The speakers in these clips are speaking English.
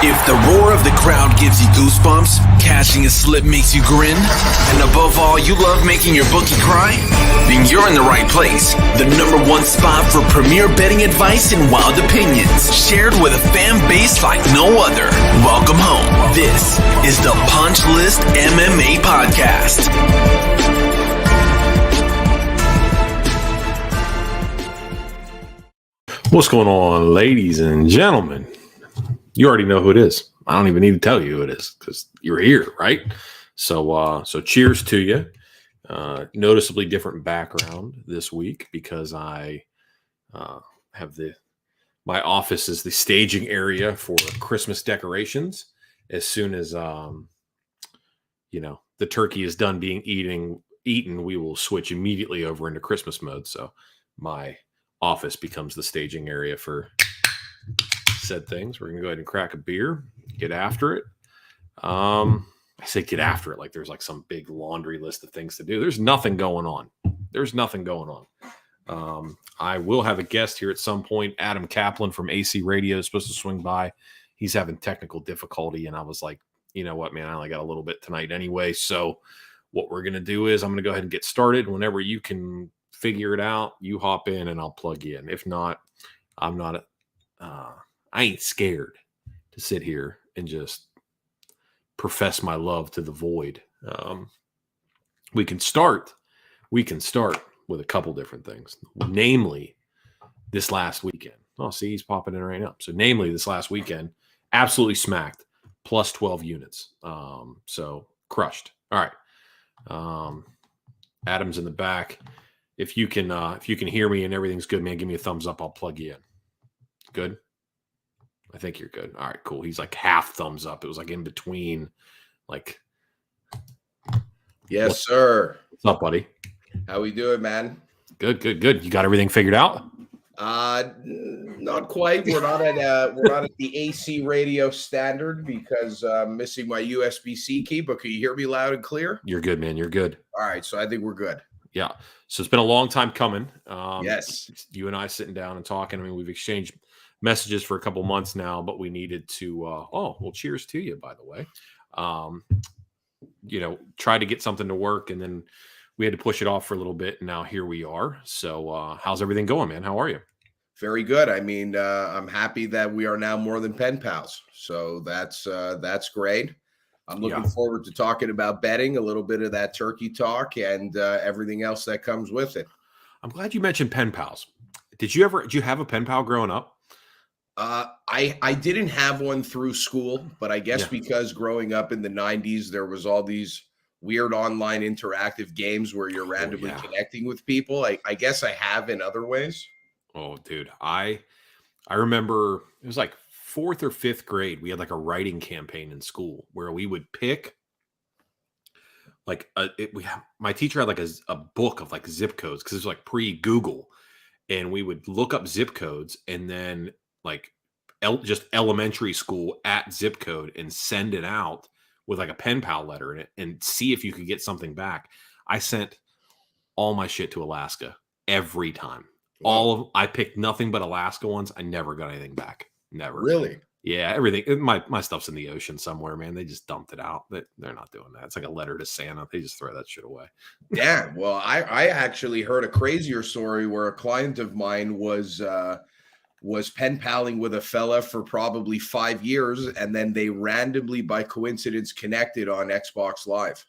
If the roar of the crowd gives you goosebumps, cashing a slip makes you grin, and above all, you love making your bookie cry, then you're in the right place. The #1 spot for premier betting advice and wild opinions, shared with a fan base like no other. Welcome home. This is the Punchlist MMA podcast. What's going on, ladies and gentlemen? You already know who it is. I don't even need to tell you who it is because you're here, right? So cheers to you. Noticeably different background this week because I have my office is the staging area for Christmas decorations. As soon as the turkey is done being eaten, we will switch immediately over into Christmas mode. So my office becomes the staging area for said things. We're gonna go ahead and crack a beer, get after it. I say get after it like there's like some big laundry list of things to do. There's nothing going on. I will have a guest here at some point. Adam Caplan from AC Radio is supposed to swing by. He's having technical difficulty, and I was like, you know what, man, I only got a little bit tonight anyway. So what we're gonna do is I'm gonna go ahead and get started. Whenever you can figure it out, you hop in and I'll plug you in. If not, I ain't scared to sit here and just profess my love to the void. We can start with a couple different things, namely this last weekend. Oh, see, he's popping in right now. So namely this last weekend, absolutely smacked, plus 12 units. So crushed. All right. Adam's in the back. If you can hear me and everything's good, man, give me a thumbs up. I'll plug you in. Good. I think you're good. All right, cool. He's like half thumbs up. It was like in between, like. Yes, sir. What's up, buddy? How we doing, man? Good. You got everything figured out? Not quite. We're not at the AC radio standard because I'm missing my USB-C key. But can you hear me loud and clear? You're good, man. You're good. All right, so I think we're good. Yeah. So it's been a long time coming. Yes. You and I sitting down and talking. I mean, we've exchanged messages for a couple months now, but we needed to, cheers to you, by the way. Try to get something to work, and then we had to push it off for a little bit, and now here we are. So how's everything going, man? How are you? Very good. I mean, I'm happy that we are now more than pen pals. So that's great. I'm looking forward to talking about betting, a little bit of that turkey talk, and everything else that comes with it. I'm glad you mentioned pen pals. Did you have a pen pal growing up? I didn't have one through school, but I guess because growing up in the 90s, there was all these weird online interactive games where you're randomly connecting with people. I guess I have in other ways. Oh, dude. I remember it was like 4th or 5th grade. We had like a writing campaign in school where we would pick like my teacher had like a book of like zip codes because it was like pre-Google, and we would look up zip codes and then like just elementary school at zip code and send it out with like a pen pal letter in it and see if you could get something back. I sent all my shit to Alaska every time. Wow. I picked nothing but Alaska ones. I never got anything back. Never. Really? Yeah, everything. My stuff's in the ocean somewhere, man. They just dumped it out. They're not doing that. It's like a letter to Santa. They just throw that shit away. Yeah. Well, I actually heard a crazier story where a client of mine was pen paling with a fella for probably 5 years, and then they randomly, by coincidence, connected on Xbox Live.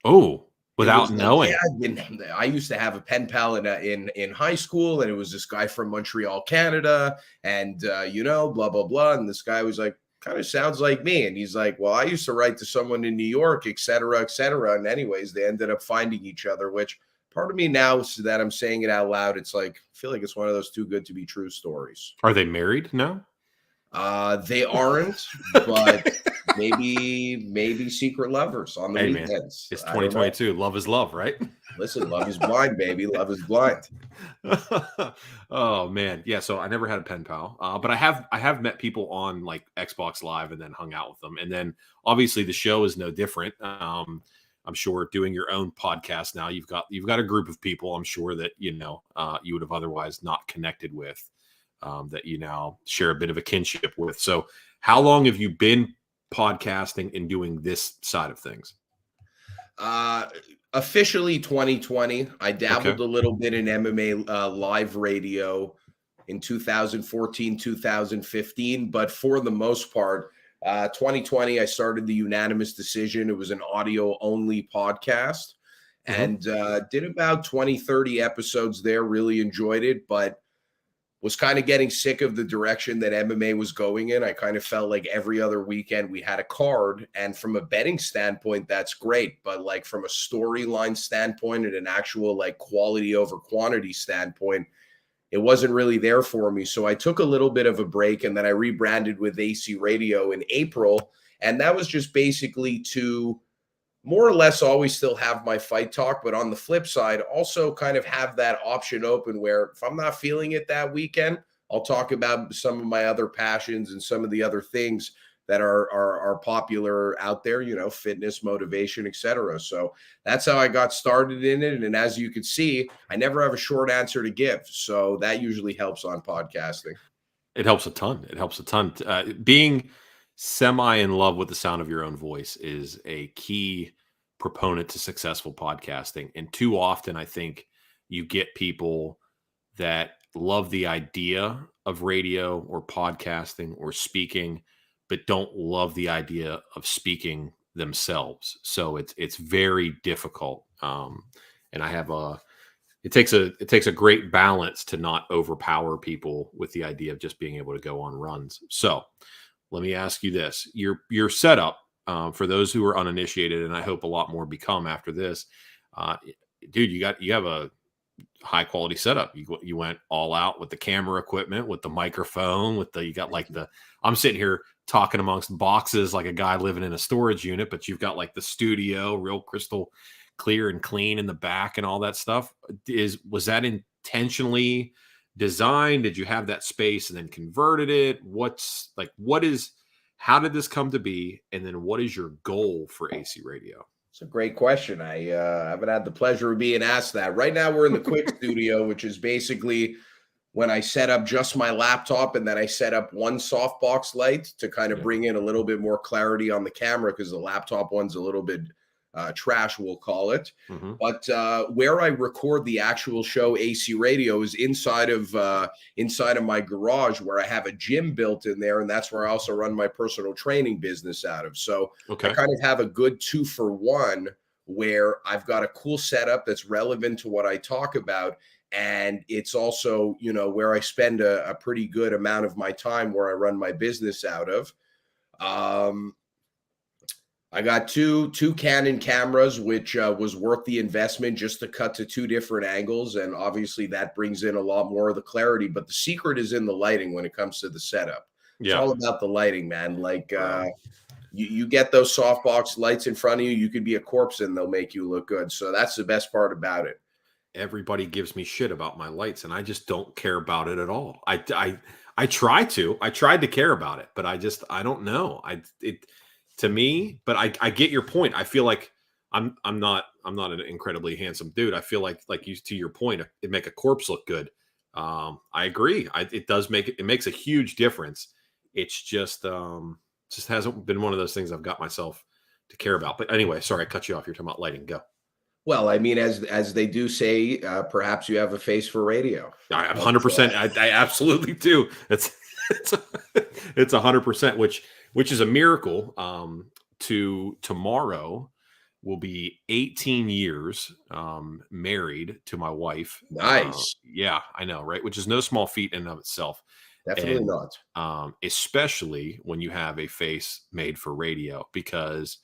Oh, without knowing. Yeah, I used to have a pen pal in high school, and it was this guy from Montreal, Canada, and blah blah blah. And this guy was like, kind of sounds like me, and he's like, well, I used to write to someone in New York, et cetera, et cetera. And anyways, they ended up finding each other, which. Part of me now, so that I'm saying it out loud, it's like, I feel like it's one of those too good to be true stories. Are they married now? They aren't, but maybe secret lovers on the weekends. Man, it's 2022. Love is love, right? Listen, love is blind, baby. Love is blind. Oh man, yeah. So I never had a pen pal, but I have met people on like Xbox Live and then hung out with them, and then obviously the show is no different. I'm sure doing your own podcast now, you've got a group of people I'm sure that you would have otherwise not connected with that you now share a bit of a kinship with. So how long have you been podcasting and doing this side of things? Officially 2020. I dabbled Okay. a little bit in MMA live radio in 2014, 2015, but for the most part, 2020, I started the Unanimous Decision. It was an audio only podcast and did about 20, 30 episodes there. Really enjoyed it, but was kind of getting sick of the direction that MMA was going in. I kind of felt like every other weekend we had a card. And from a betting standpoint, that's great. But like from a storyline standpoint and an actual like quality over quantity standpoint, it wasn't really there for me. So I took a little bit of a break and then I rebranded with AC Radio in April. And that was just basically to more or less always still have my fight talk, but on the flip side, also kind of have that option open where if I'm not feeling it that weekend, I'll talk about some of my other passions and some of the other things that are popular out there, you know, fitness, motivation, etc. So that's how I got started in it. And as you can see, I never have a short answer to give. So that usually helps on podcasting. It helps a ton. It helps a ton. Being semi in love with the sound of your own voice is a key proponent to successful podcasting. And too often, I think you get people that love the idea of radio or podcasting or speaking, but don't love the idea of speaking themselves. So it's very difficult. And I have it takes a great balance to not overpower people with the idea of just being able to go on runs. So let me ask you this: your setup, for those who are uninitiated, and I hope a lot more become after this, dude, you have a high quality setup. You went all out with the camera equipment, with the microphone, you got like I'm sitting here talking amongst boxes like a guy living in a storage unit, but you've got like the studio, real crystal clear and clean in the back and all that stuff. Was that intentionally designed? Did you have that space and then converted it? How did this come to be? And then what is your goal for AC Radio? It's a great question. I haven't had the pleasure of being asked that. Right now we're in the quick studio, which is basically when I set up just my laptop and then I set up one softbox light to kind of bring in a little bit more clarity on the camera because the laptop one's a little bit trash, we'll call it. But where I record the actual show, AC Radio, is inside of my garage where I have a gym built in there, and that's where I also run my personal training business out of. So I kind of have a good 2-for-1 where I've got a cool setup that's relevant to what I talk about. And it's also, you know, where I spend a pretty good amount of my time where I run my business out of. I got two Canon cameras, which was worth the investment just to cut to 2 different angles. And obviously that brings in a lot more of the clarity. But the secret is in the lighting when it comes to the setup. It's all about the lighting, man. Like you get those softbox lights in front of you, you could be a corpse and they'll make you look good. So that's the best part about it. Everybody gives me shit about my lights, and I just don't care about it at all. I tried to care about it, but I don't know. To me, but I get your point. I feel like I'm not an incredibly handsome dude. I feel like you, to your point, it make a corpse look good. I agree. It makes a huge difference. It's just hasn't been one of those things I've got myself to care about. But anyway, sorry, I cut you off. You're talking about lighting. Go. Well, I mean, as they do say, perhaps you have a face for radio. I 100%. I absolutely do. It's 100%, which is a miracle. To tomorrow will be 18 years married to my wife. Nice. Yeah, I know, right? Which is no small feat in and of itself. Definitely not. Especially when you have a face made for radio, because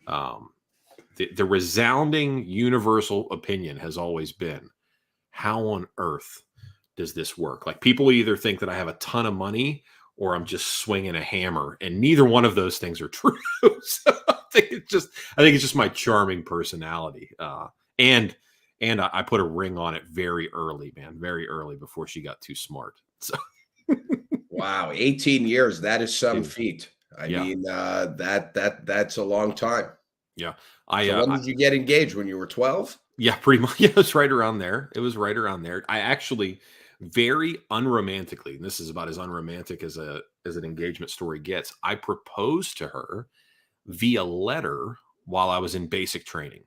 the resounding universal opinion has always been, how on earth does this work? Like, people either think that I have a ton of money or I'm just swinging a hammer, and neither one of those things are true. So I think it's just my charming personality. And I put a ring on it very early, man, very early, before she got too smart. So wow, 18 years. That is some feat. I mean, that's a long time. Yeah. So when did you get engaged? When you were 12? Yeah, pretty much. Yeah, it was right around there. I actually, very unromantically, and this is about as unromantic as an engagement story gets. I proposed to her via letter while I was in basic training.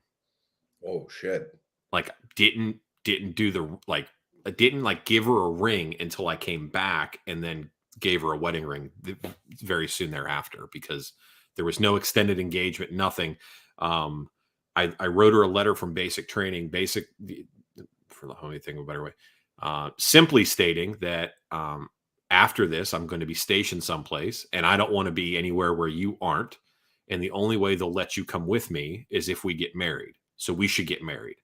Oh shit. Like didn't do the like I didn't like give her a ring until I came back, and then gave her a wedding ring very soon thereafter, because there was no extended engagement, nothing. I wrote her a letter from basic training, for the homie thing, a better way, simply stating that after this, I'm going to be stationed someplace, and I don't want to be anywhere where you aren't. And the only way they'll let you come with me is if we get married. So we should get married.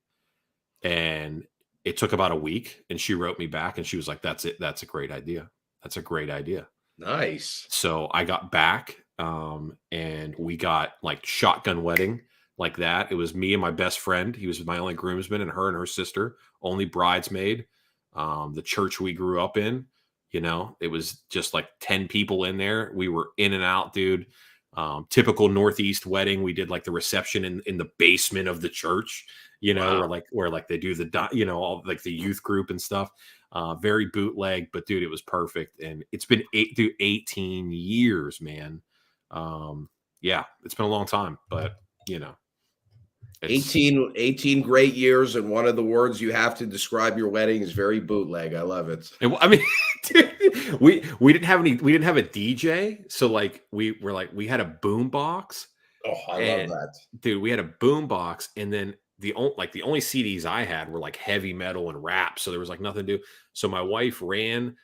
And it took about a week, and she wrote me back, and she was like, "That's it. That's a great idea. That's a great idea." Nice. So I got back, and we got like shotgun wedding like that. It was me and my best friend. He was my only groomsman, and her sister, only bridesmaid. The church we grew up in, it was just like 10 people in there. We were in and out, dude. Typical Northeast wedding. We did like the reception in the basement of the church, Wow. where they do the, all like the youth group and stuff. Very bootleg, but dude, it was perfect. And it's been 18 years, man. Yeah, it's been a long time, but it's 18 great years, and one of the words you have to describe your wedding is very bootleg. I love it. I mean, dude, we didn't have a DJ, so like we had a boom box. Oh, I love that. Dude, we had a boom box, and then the only CDs I had were like heavy metal and rap, so there was like nothing to do. So my wife ran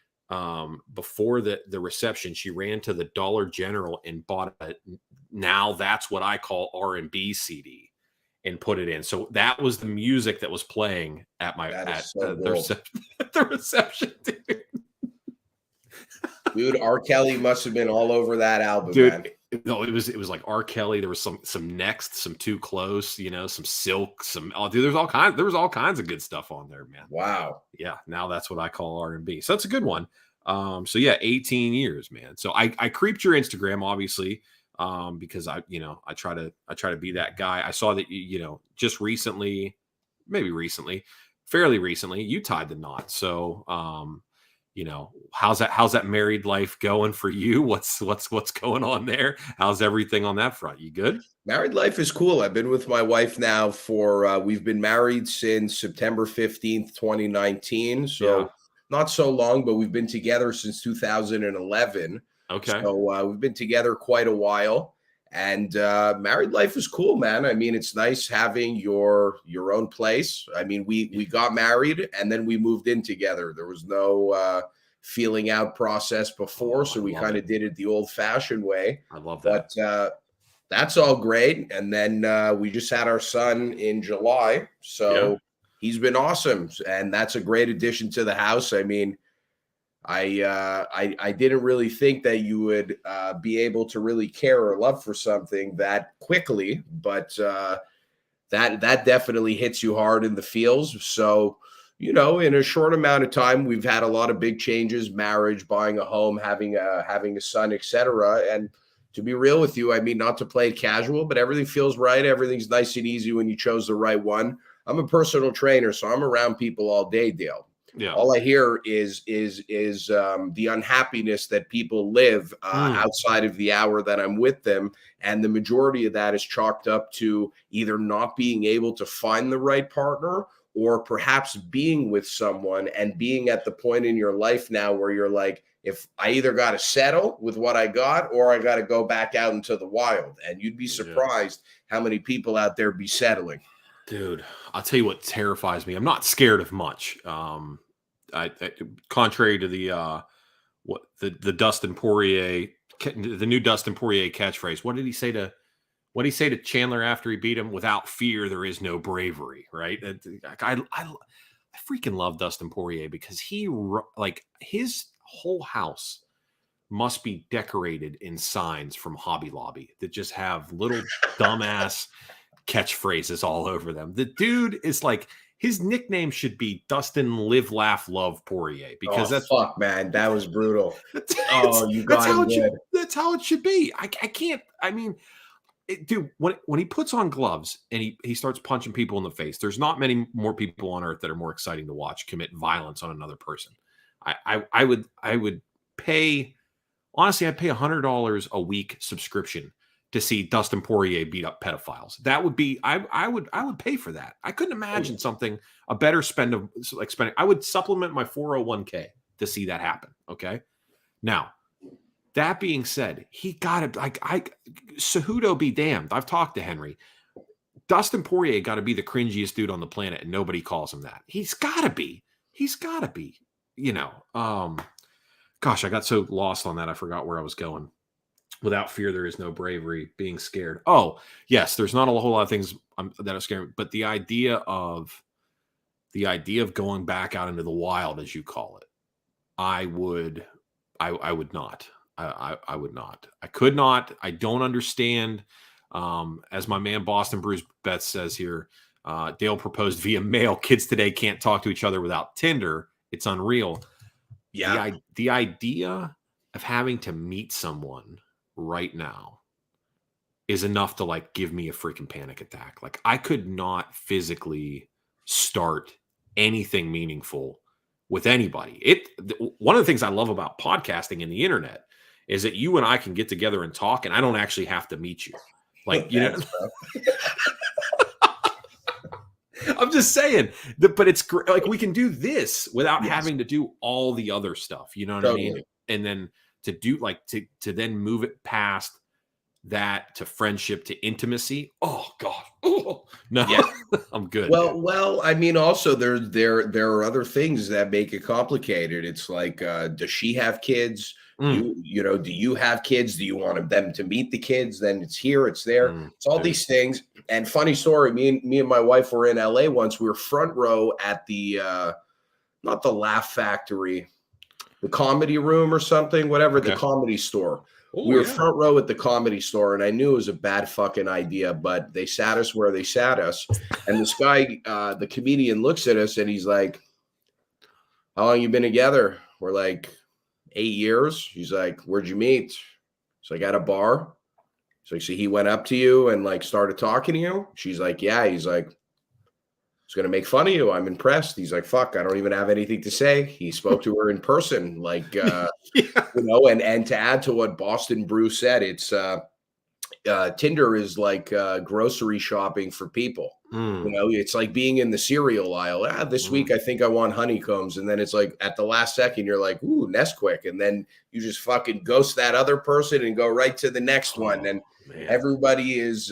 before the reception. She ran to the Dollar General and bought now that's what I call R&B CD. And put it in. So that was the music that was playing at the reception, dude. Dude, R. Kelly must have been all over that album, Dude. man. No, it was like R. Kelly. There was some Next, some Too Close, some Silk, dude. There was all kinds of good stuff on there, man. Wow. Yeah, now that's what I call R&B. So that's a good one. So yeah, 18 years, man. So I creeped your Instagram, obviously. Because I try to be that guy. I saw that just recently, fairly recently, you tied the knot. So, how's that married life going for you? What's going on there? How's everything on that front? You good? Married life is cool. I've been with my wife now for we've been married since September 15th, 2019. So not so long, but we've been together since 2011. Okay. So we've been together quite a while, and married life is cool, man. I mean, it's nice having your own place. I mean, we got married and then we moved in together. There was no feeling out process before, so we kind of did it the old-fashioned way. I love that. But that's all great. And then we just had our son in July, so he's been awesome, and that's a great addition to the house. I mean, I didn't really think that you would be able to really care or love for something that quickly, but that definitely hits you hard in the feels. So, in a short amount of time, we've had a lot of big changes: marriage, buying a home, having a son, etc. And to be real with you, I mean, not to play it casual, but everything feels right. Everything's nice and easy when you chose the right one. I'm a personal trainer, so I'm around people all day, Dale. Yeah. All I hear is the unhappiness that people live outside of the hour that I'm with them. And the majority of that is chalked up to either not being able to find the right partner, or perhaps being with someone and being at the point in your life now where you're like, if I either got to settle with what I got, or I got to go back out into the wild. And you'd be surprised how many people out there be settling. Dude, I'll tell you what terrifies me. I'm not scared of much. I contrary to the Dustin Poirier, the new Dustin Poirier catchphrase. What did he say to Chandler after he beat him? Without fear, there is no bravery. Right? I freaking love Dustin Poirier because his whole house must be decorated in signs from Hobby Lobby that just have little dumbass catchphrases all over them. The dude is like, his nickname should be Dustin Live, Laugh, Love Poirier, because fuck, man, that was brutal. That's how it should be. I can't. I mean, dude, when he puts on gloves and he starts punching people in the face, there's not many more people on earth that are more exciting to watch commit violence on another person. I would pay, honestly, I'd pay $100 a week subscription to see Dustin Poirier beat up pedophiles. That would be, I would pay for that. I couldn't imagine something, a better spend of like spending. I would supplement my 401k to see that happen. Okay. Now, that being said, he got it. Like, Cejudo be damned. I've talked to Henry. Dustin Poirier got to be the cringiest dude on the planet, and nobody calls him that. He's got to be. He's got to be. You know, gosh, I got so lost on that. I forgot where I was going. Without fear, there is no bravery. Being scared. Oh, yes, there's not a whole lot of things that are scary, but the idea of going back out into the wild, as you call it, I would not. I would not. I could not. I don't understand. As my man Boston Bruce Betts says here, Dale proposed via mail. Kids today can't talk to each other without Tinder. It's unreal. Yeah. The idea of having to meet someone right now is enough to like give me a freaking panic attack. Like, I could not physically start anything meaningful with anybody. One of the things I love about podcasting and the internet is that you and I can get together and talk, and I don't actually have to meet you. Like, you know, I'm just saying but it's like, we can do this without having to do all the other stuff. You know what I mean? And then to do like, to then move it past that to friendship, to intimacy. Oh God. Oh no, Yeah. I'm good. Well, I mean, also there are other things that make it complicated. It's like, does she have kids? You know, do you have kids? Do you want them to meet the kids? Then it's here, it's there. It's all these things. And funny story, me and my wife were in LA once. We were front row at the not the Laugh Factory, the Comedy Room or something, whatever, the Comedy Store. We were front row at the Comedy Store, and I knew it was a bad fucking idea, but they sat us where they sat us. And this guy, the comedian, looks at us and he's like, "How long you been together?" We're like, 8 years. He's like, "Where'd you meet?" He's like, "At a bar." So he went up to you and like started talking to you? She's like, "Yeah." He's like, "He's going to make fun of you. I'm impressed." He's like, "Fuck, I don't even have anything to say." He spoke to her in person, like, you know, and to add to what Boston Bruce said, it's Tinder is like grocery shopping for people. You know, it's like being in the cereal aisle. This week I think I want honeycombs, and then it's like at the last second you're like, "Ooh, Nesquik," and then you just fucking ghost that other person and go right to the next one. And everybody is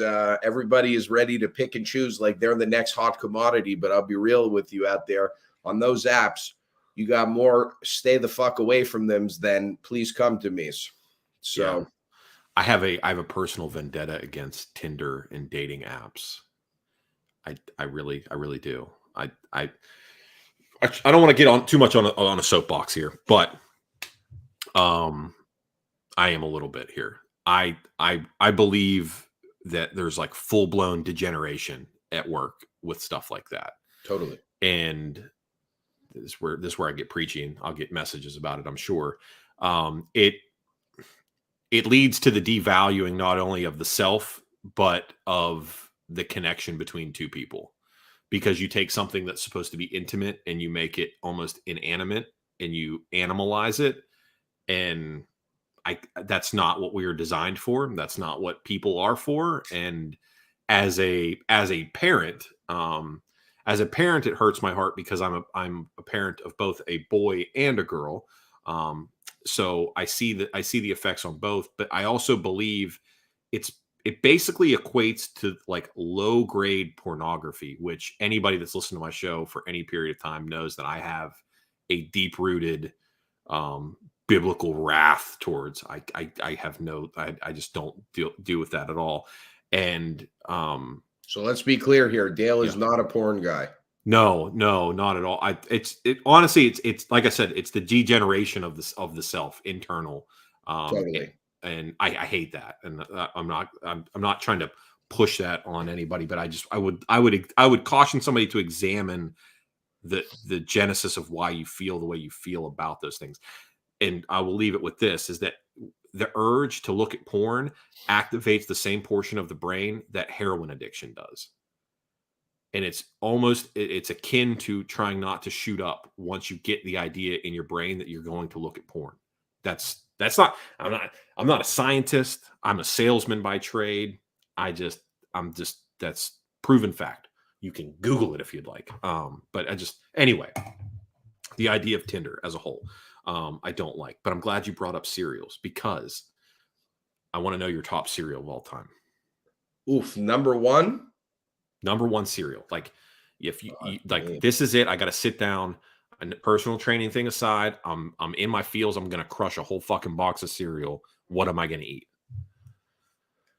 ready to pick and choose like they're the next hot commodity. But I'll be real with you out there on those apps, you got more stay the fuck away from them than please come to me. So. Yeah. I have a personal vendetta against Tinder and dating apps. I really do. I don't want to get on too much on a soapbox here, but I am a little bit here. I believe that there's like full blown degeneration at work with stuff like that. Totally. And this is where I get preachy, and I'll get messages about it, I'm sure. It leads to the devaluing not only of the self, but of the connection between two people, because you take something that's supposed to be intimate and you make it almost inanimate and you animalize it. And that's not what we were designed for. That's not what people are for. And as a parent, it hurts my heart because I'm a parent of both a boy and a girl. So I see the effects on both, but I also believe it basically equates to like low grade pornography, which anybody that's listened to my show for any period of time knows that I have a deep rooted biblical wrath towards. I just don't deal with that at all. And so let's be clear here. Dale is not a porn guy. No, not at all. Honestly, it's like I said, it's the degeneration of the self, internal. Totally. And I hate that. And I'm not trying to push that on anybody, but I would caution somebody to examine the genesis of why you feel the way you feel about those things. And I will leave it with this, is that the urge to look at porn activates the same portion of the brain that heroin addiction does. And it's it's akin to trying not to shoot up once you get the idea in your brain that you're going to look at porn. That's not, I'm not a scientist. I'm a salesman by trade. That's proven fact. You can Google it if you'd like. But anyway, the idea of Tinder as a whole, I don't like, but I'm glad you brought up cereals because I want to know your top cereal of all time. Oof, number one cereal. Like if you like, man. this is it. I got to sit down. And personal training thing aside, I'm in my fields. I'm gonna crush a whole fucking box of cereal. What am I gonna eat?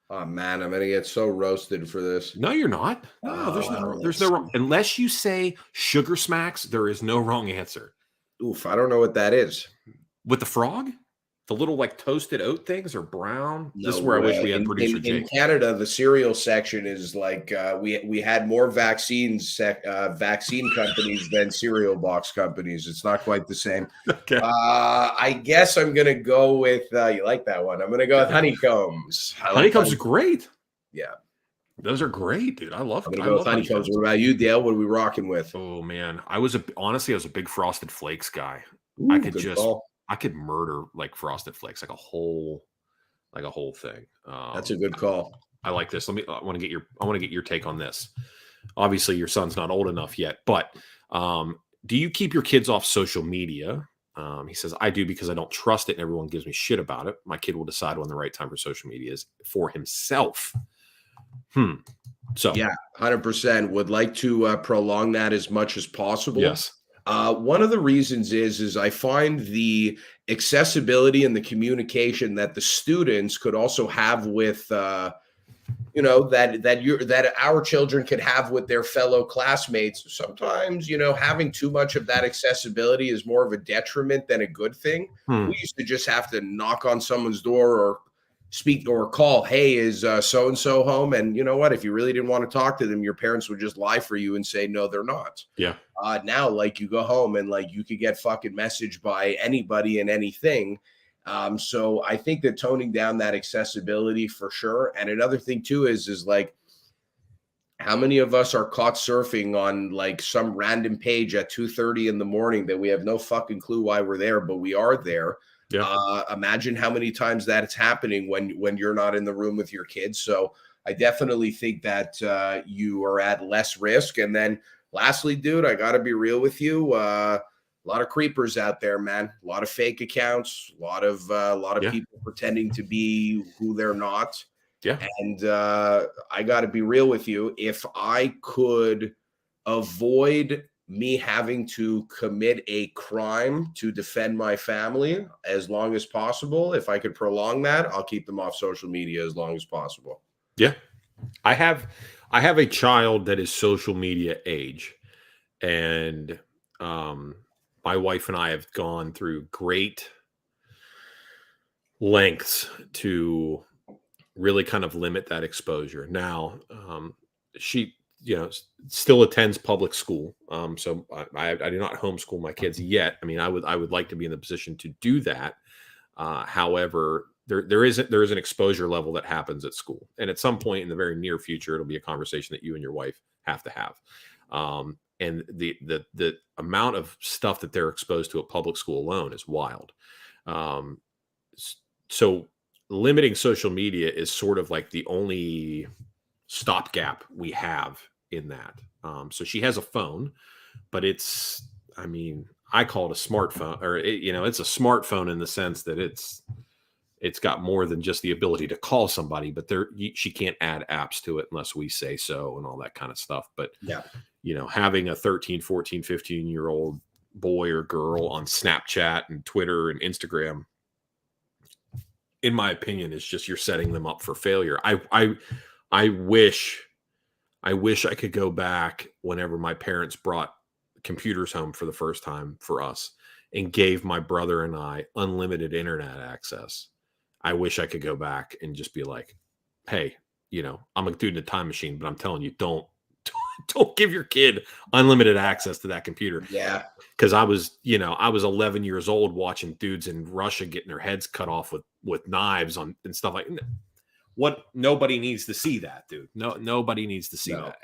Oh man, I'm gonna get so roasted for this. No, you're not. No, there's no wrong. Unless you say Sugar Smacks, there is no wrong answer. Oof, I don't know what that is. With the frog? The little like toasted oat things are brown. No this is where way. I wish we had producer Jake. In Canada, the cereal section is like we had more vaccine companies than cereal box companies. It's not quite the same. Okay. I guess I'm gonna go with you like that one. I'm gonna go with honeycombs. Honeycombs are great. Yeah, those are great, dude. I love. I'm gonna go with honeycombs. What about you, Dale? What are we rocking with? Oh man, honestly, I was a big Frosted Flakes guy. Ooh, I could murder like Frosted Flakes, like a whole thing. That's a good call. I like this. I want to get your take on this. Obviously, your son's not old enough yet, but do you keep your kids off social media? He says, I do because I don't trust it and everyone gives me shit about it. My kid will decide when the right time for social media is for himself. So yeah, 100% would like to prolong that as much as possible. Yes. One of the reasons is I find the accessibility and the communication that the students could also have with, that our children could have with their fellow classmates. Sometimes, having too much of that accessibility is more of a detriment than a good thing. We used to just have to knock on someone's door or speak or call, hey, is so-and-so home? And you know what? If you really didn't want to talk to them, your parents would just lie for you and say, no, they're not. Yeah. Now, like you go home and like you could get fucking messaged by anybody and anything. So I think that toning down that accessibility for sure. And another thing too is like, how many of us are caught surfing on like some random page at 2:30 in the morning that we have no fucking clue why we're there, but we are there. Yeah. Imagine how many times that it's happening when you're not in the room with your kids. So I definitely think that you are at less risk. And then lastly, dude, I got to be real with you. A lot of creepers out there, man. A lot of fake accounts. A lot of people pretending to be who they're not. Yeah. And I got to be real with you. If I could avoid me having to commit a crime to defend my family as long as possible, if I could prolong that, I'll keep them off social media as long as possible. Yeah. I have a child that is social media age, and my wife and I have gone through great lengths to really kind of limit that exposure. Now, she still attends public school. So I do not homeschool my kids yet. I mean, I would like to be in the position to do that. However, there is an exposure level that happens at school. And at some point in the very near future, it'll be a conversation that you and your wife have to have. And the amount of stuff that they're exposed to at public school alone is wild. So limiting social media is sort of like the only stopgap we have in that. So she has a phone, but I call it a smartphone, or it's a smartphone in the sense that it's got more than just the ability to call somebody, but she can't add apps to it unless we say so and all that kind of stuff. But yeah, having a 13, 14, 15-year-old boy or girl on Snapchat and Twitter and Instagram, in my opinion, is just, you're setting them up for failure. I wish I could go back whenever my parents brought computers home for the first time for us and gave my brother and I unlimited internet access. I wish I could go back and just be like, hey, I'm a dude in a time machine, but I'm telling you, don't give your kid unlimited access to that computer. Yeah. Because I was 11 years old watching dudes in Russia getting their heads cut off with knives and stuff like that. Nobody needs to see that, dude. No, nobody needs to see that.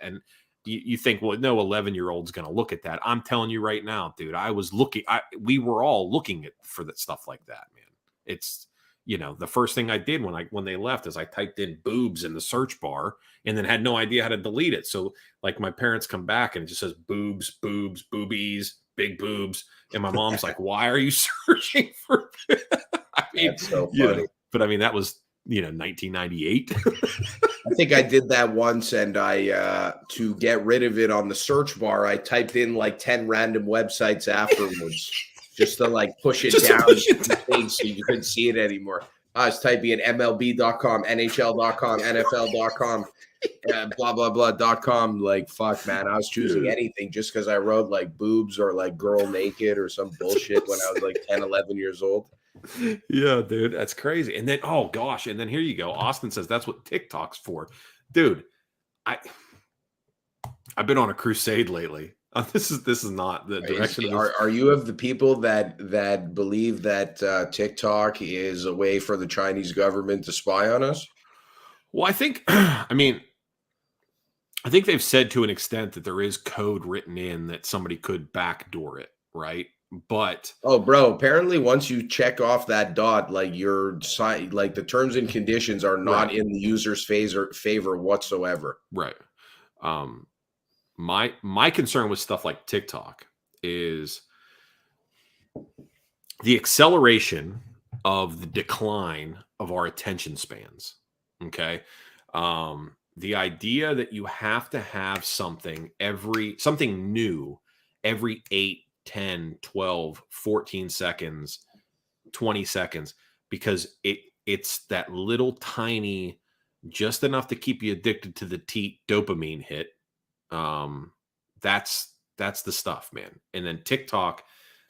you think, well, no 11-year-old's going to look at that. I'm telling you right now, dude, we were all looking for that stuff like that, man. It's, the first thing I did when they left is I typed in boobs in the search bar and then had no idea how to delete it. So like my parents come back and it just says boobs, boobies, big boobs. And my mom's like, why are you searching for this? I mean, that's so funny. But I mean, that was, 1998. I think I did that once, and I to get rid of it on the search bar, I typed in like 10 random websites afterwards, just to like push it down so you couldn't see it anymore. I was typing in MLB.com, NHL.com, NFL.com, blah blah blah.com. Like fuck, man, I was choosing anything just because I wrote like boobs or like girl naked or some bullshit when I was like 10, 11 years old. Yeah, dude, that's crazy. And then, oh gosh, and then here you go. Austin says that's what TikTok's for, dude. I've been on a crusade lately. This is not the direction. Are you of the people that believe that TikTok is a way for the Chinese government to spy on us? Well, I think, I think they've said to an extent that there is code written in that somebody could backdoor it, right? But bro, apparently once you check off that dot, like like the terms and conditions are not in the user's favor whatsoever. Right. My concern with stuff like TikTok is the acceleration of the decline of our attention spans. Okay. The idea that you have to have something new every 8, 10, 12, 14 seconds, 20 seconds, because it's that little tiny, just enough to keep you addicted to the dopamine hit. That's the stuff, man. And then TikTok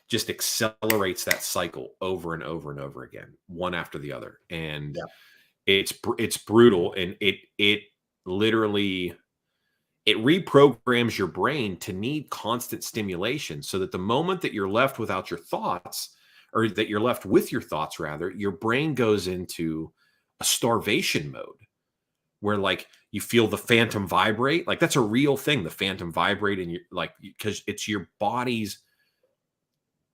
just accelerates that cycle over and over and over again, one after the other. And it's brutal. And it literally, it reprograms your brain to need constant stimulation, so that the moment that you're left without your thoughts, or that you're left with your thoughts rather, your brain goes into a starvation mode where like you feel the phantom vibrate. Like that's a real thing, the phantom vibrate, and you're like, because it's your body's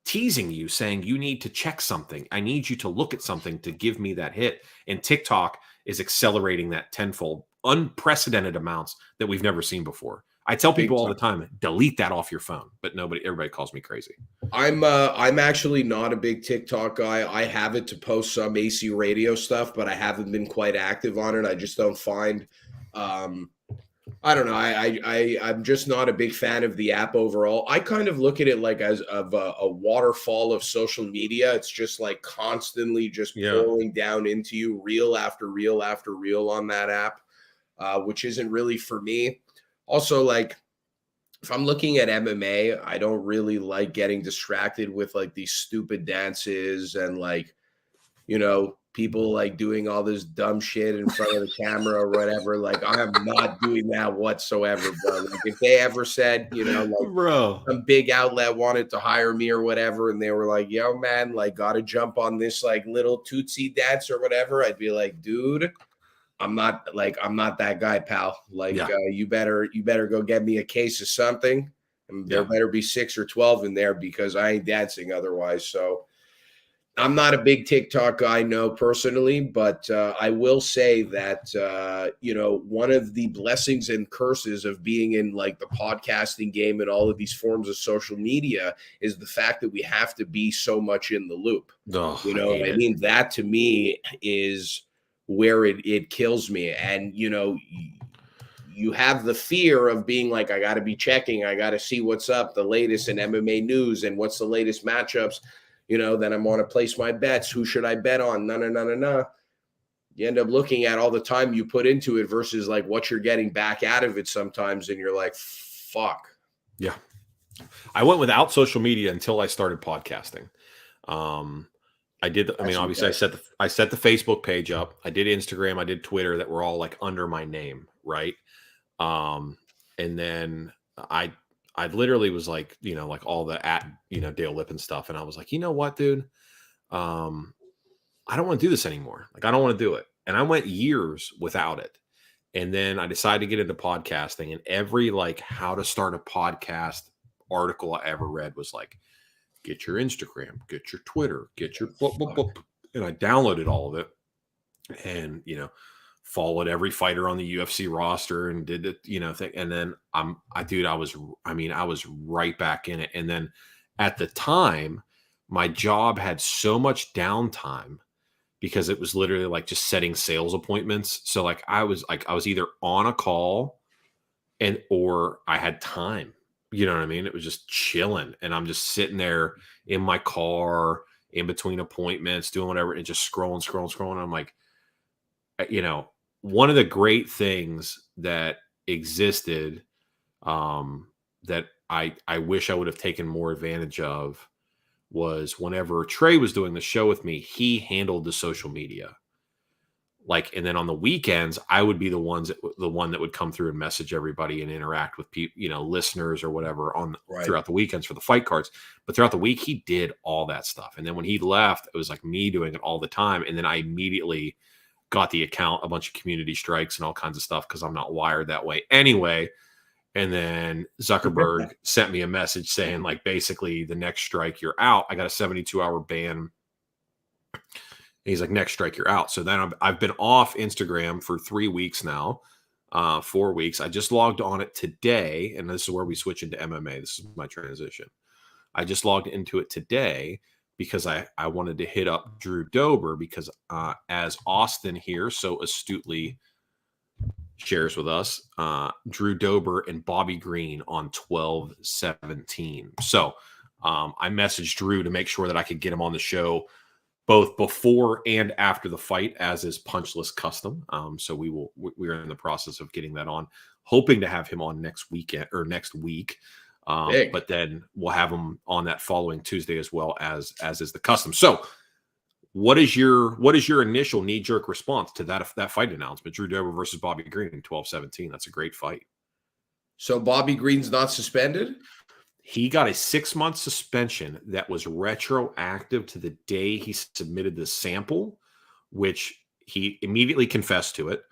teasing you, saying you need to check something. I need you to look at something to give me that hit. And TikTok is accelerating that tenfold, unprecedented amounts that we've never seen before. I tell people all the time, delete that off your phone, but everybody calls me crazy. I'm actually not a big TikTok guy. I have it to post some AC radio stuff, but I haven't been quite active on it. I just don't find, I don't know. I'm just not a big fan of the app overall. I kind of look at it like as of a waterfall of social media. It's just like constantly just pouring down into you, reel after reel after reel on that app, which isn't really for me. Also, like, if I'm looking at MMA, I don't really like getting distracted with like these stupid dances and like, people like doing all this dumb shit in front of the camera or whatever. Like, I am not doing that whatsoever, bro. Like, if they ever said, like, bro, some big outlet wanted to hire me or whatever, and they were like, yo, man, like, gotta jump on this like little tootsie dance or whatever, I'd be like, dude, I'm not that guy, pal. Like, you better go get me a case of something, and there better be 6 or 12 in there, because I ain't dancing otherwise. So I'm not a big TikTok guy, no, personally, but I will say that, one of the blessings and curses of being in like the podcasting game and all of these forms of social media is the fact that we have to be so much in the loop. I mean, that to me is where it kills me. And, you have the fear of being like, I got to be checking, I got to see what's up, the latest in MMA news and what's the latest matchups. Then I want to place my bets. Who should I bet on? No. You end up looking at all the time you put into it versus like what you're getting back out of it sometimes. And you're like, fuck. Yeah. I went without social media until I started podcasting. Obviously I set the Facebook page up. I did Instagram. I did Twitter, that were all like under my name. Right. And then I literally was like, like all the Dale Lippin stuff. And I was like, you know what, dude? I don't want to do this anymore. Like, I don't want to do it. And I went years without it. And then I decided to get into podcasting, and every like how to start a podcast article I ever read was like, get your Instagram, get your Twitter, get your blah, blah, blah. And I downloaded all of it and, followed every fighter on the UFC roster and did it, thing. And then I was right back in it. And then at the time, my job had so much downtime because it was literally like just setting sales appointments. So like I was either on a call or I had time. You know what I mean? It was just chilling. And I'm just sitting there in my car in between appointments, doing whatever, and just scrolling. And I'm like, one of the great things that existed that I wish I would have taken more advantage of was whenever Trey was doing the show with me, he handled the social media. Like, and then on the weekends, I would be the one that would come through and message everybody and interact with people, listeners or whatever throughout the weekends for the fight cards. But throughout the week, he did all that stuff. And then when he left, it was like me doing it all the time. And then I immediately got the account, a bunch of community strikes and all kinds of stuff because I'm not wired that way anyway. And then Zuckerberg sent me a message saying, like, basically the next strike, you're out. I got a 72-hour ban. And he's like, next strike, you're out. So then I've been off Instagram for 3 weeks now, 4 weeks. I just logged on it today. And this is where we switch into MMA. This is my transition. I just logged into it today because I wanted to hit up Drew Dober because as Austin here so astutely shares with us, Drew Dober and Bobby Green on 12/17. So I messaged Drew to make sure that I could get him on the show both before and after the fight, as is Punchlist custom. So we're in the process of getting that on, hoping to have him on next weekend or next week. But then we'll have him on that following Tuesday as well as is the custom. So what is your initial knee-jerk response to that fight announcement? Drew Dober versus Bobby Green, 12/17. That's a great fight. So Bobby Green's not suspended? He got a 6-month suspension that was retroactive to the day he submitted the sample, which he immediately confessed to it.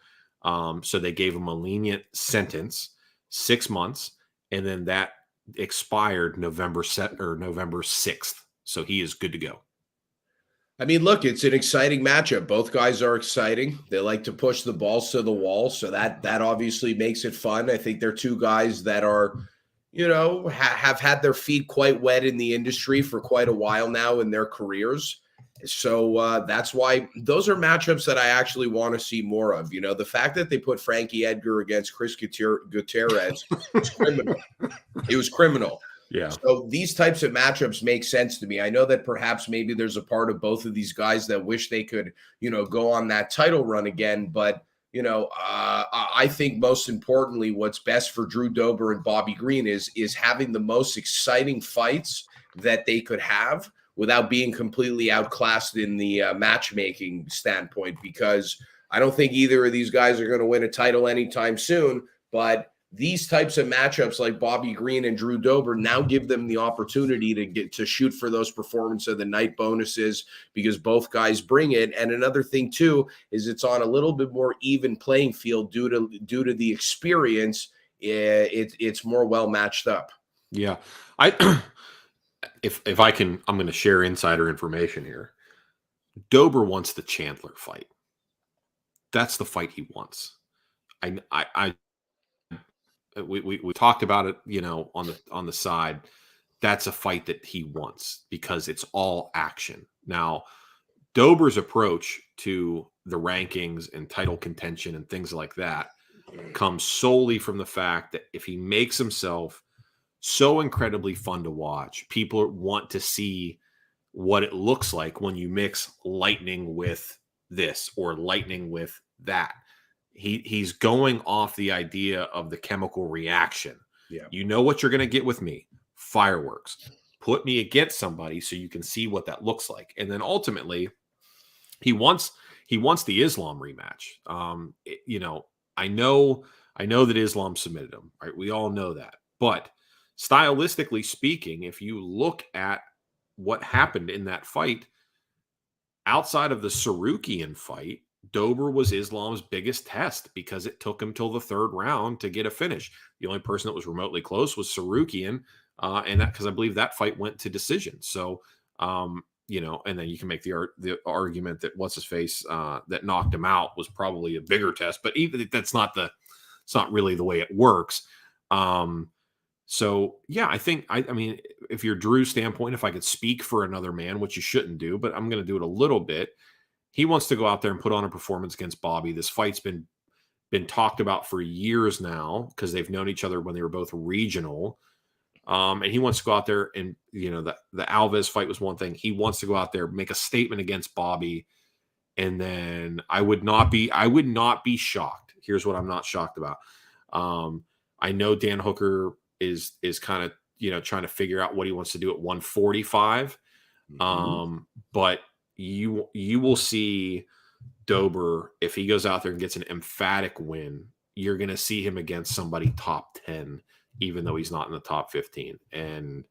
So they gave him a lenient sentence, 6 months, and then that expired November 6th. So he is good to go. I mean, look, it's an exciting matchup. Both guys are exciting. They like to push the balls to the wall, so that obviously makes it fun. I think they're two guys that are, have had their feet quite wet in the industry for quite a while now in their careers. So that's why those are matchups that I actually want to see more of. The fact that they put Frankie Edgar against Chris Gutierrez was criminal. It was criminal. Yeah. So these types of matchups make sense to me. I know that perhaps maybe there's a part of both of these guys that wish they could, go on that title run again. But, I think most importantly, what's best for Drew Dober and Bobby Green is having the most exciting fights that they could have without being completely outclassed in the matchmaking standpoint, because I don't think either of these guys are going to win a title anytime soon. But these types of matchups like Bobby Green and Drew Dober now give them the opportunity to shoot for those performance of the night bonuses because both guys bring it. And another thing too is it's on a little bit more even playing field due to the experience. It's more well matched up. Yeah, if I can, I'm going to share insider information here. Dober wants the Chandler fight. That's the fight he wants. We talked about it, on the side. That's a fight that he wants because it's all action. Now, Dober's approach to the rankings and title contention and things like that comes solely from the fact that if he makes himself so incredibly fun to watch, people want to see what it looks like when you mix lightning with this or lightning with that. He's going off the idea of the chemical reaction. Yeah. You know what you're going to get with me? Fireworks. Put me against somebody so you can see what that looks like. And then ultimately, he wants the Islam rematch. I know that Islam submitted him. Right? We all know that. But stylistically speaking, if you look at what happened in that fight, outside of the Sarukian fight, Dober was Islam's biggest test because it took him till the third round to get a finish. The only person that was remotely close was Sarukian, and that because I believe that fight went to decision. So, and then you can make the argument that what's his face that knocked him out was probably a bigger test, but even it's not really the way it works. So yeah, I think I mean, if you're Drew's standpoint, if I could speak for another man, which you shouldn't do, but I'm going to do it a little bit. He wants to go out there and put on a performance against Bobby. This fight's been talked about for years now because they've known each other when they were both regional. And he wants to go out there and, the Alves fight was one thing. He wants to go out there, make a statement against Bobby. And then I would not be shocked. Here's what I'm not shocked about. I know Dan Hooker is kind of, trying to figure out what he wants to do at 145. But you will see Dober, if he goes out there and gets an emphatic win, you're going to see him against somebody top 10, even though he's not in the top 15. And